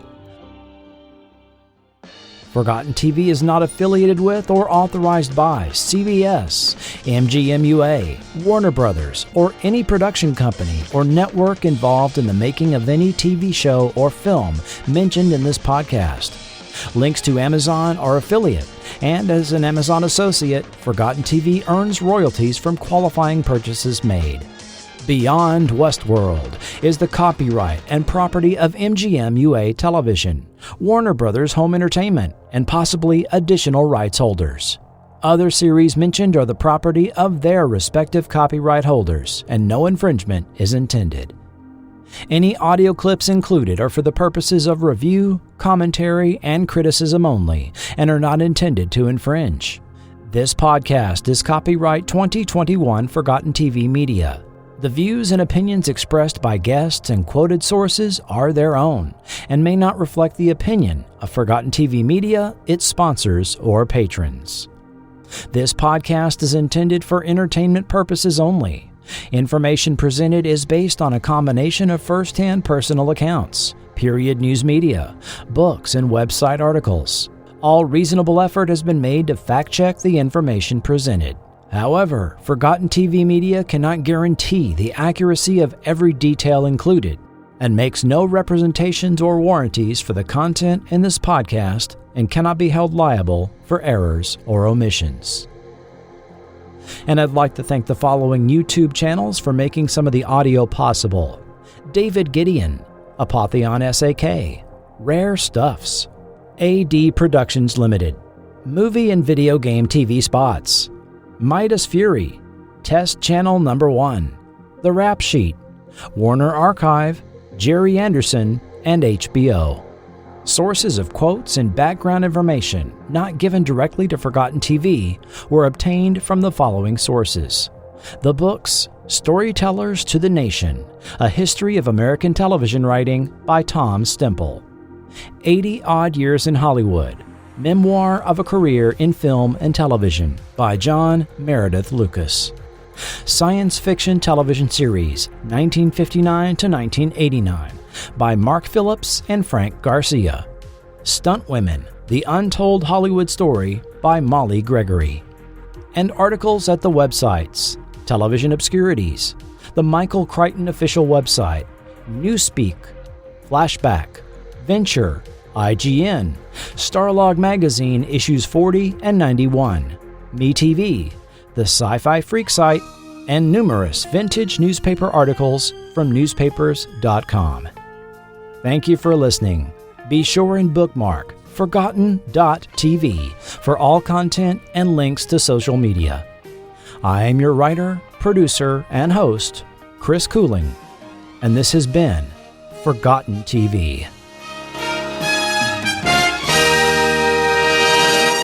Forgotten TV is not affiliated with or authorized by CBS, MGM-UA, Warner Brothers, or any production company or network involved in the making of any TV show or film mentioned in this podcast. Links to Amazon are affiliate, and as an Amazon associate, Forgotten TV earns royalties from qualifying purchases made. Beyond Westworld is the copyright and property of MGM-UA Television, Warner Brothers Home Entertainment, and possibly additional rights holders. Other series mentioned are the property of their respective copyright holders, and no infringement is intended. Any audio clips included are for the purposes of review, commentary, and criticism only, and are not intended to infringe. This podcast is copyright 2021 Forgotten TV Media. The views and opinions expressed by guests and quoted sources are their own and may not reflect the opinion of Forgotten TV Media, its sponsors, or patrons. This podcast is intended for entertainment purposes only. Information presented is based on a combination of first-hand personal accounts, period news media, books, and website articles. All reasonable effort has been made to fact-check the information presented. However, Forgotten TV Media cannot guarantee the accuracy of every detail included and makes no representations or warranties for the content in this podcast and cannot be held liable for errors or omissions. And I'd like to thank the following YouTube channels for making some of the audio possible: David Gideon, Apotheon SAK, Rare Stuffs, AD Productions Limited, Movie and Video Game TV Spots, Midas Fury, Test Channel Number 1, The Rap Sheet, Warner Archive, Jerry Anderson, and HBO. Sources of quotes and background information not given directly to Forgotten TV were obtained from the following sources: the books Storytellers to the Nation, A History of American Television Writing by Tom Stemple, 80 Odd Years in Hollywood, Memoir of a Career in Film and Television by John Meredith Lucas. Science Fiction Television Series, 1959 to 1989, by Mark Phillips and Frank Garcia. Stunt Women, The Untold Hollywood Story by Molly Gregory. And articles at the websites: Television Obscurities, the Michael Crichton official website, Newspeak, Flashback, Venture, IGN, Starlog Magazine issues 40 and 91, MeTV, the Sci-Fi Freak site, and numerous vintage newspaper articles from newspapers.com. Thank you for listening. Be sure and bookmark forgotten.tv for all content and links to social media. I am your writer, producer, and host, Chris Cooling, and this has been Forgotten TV.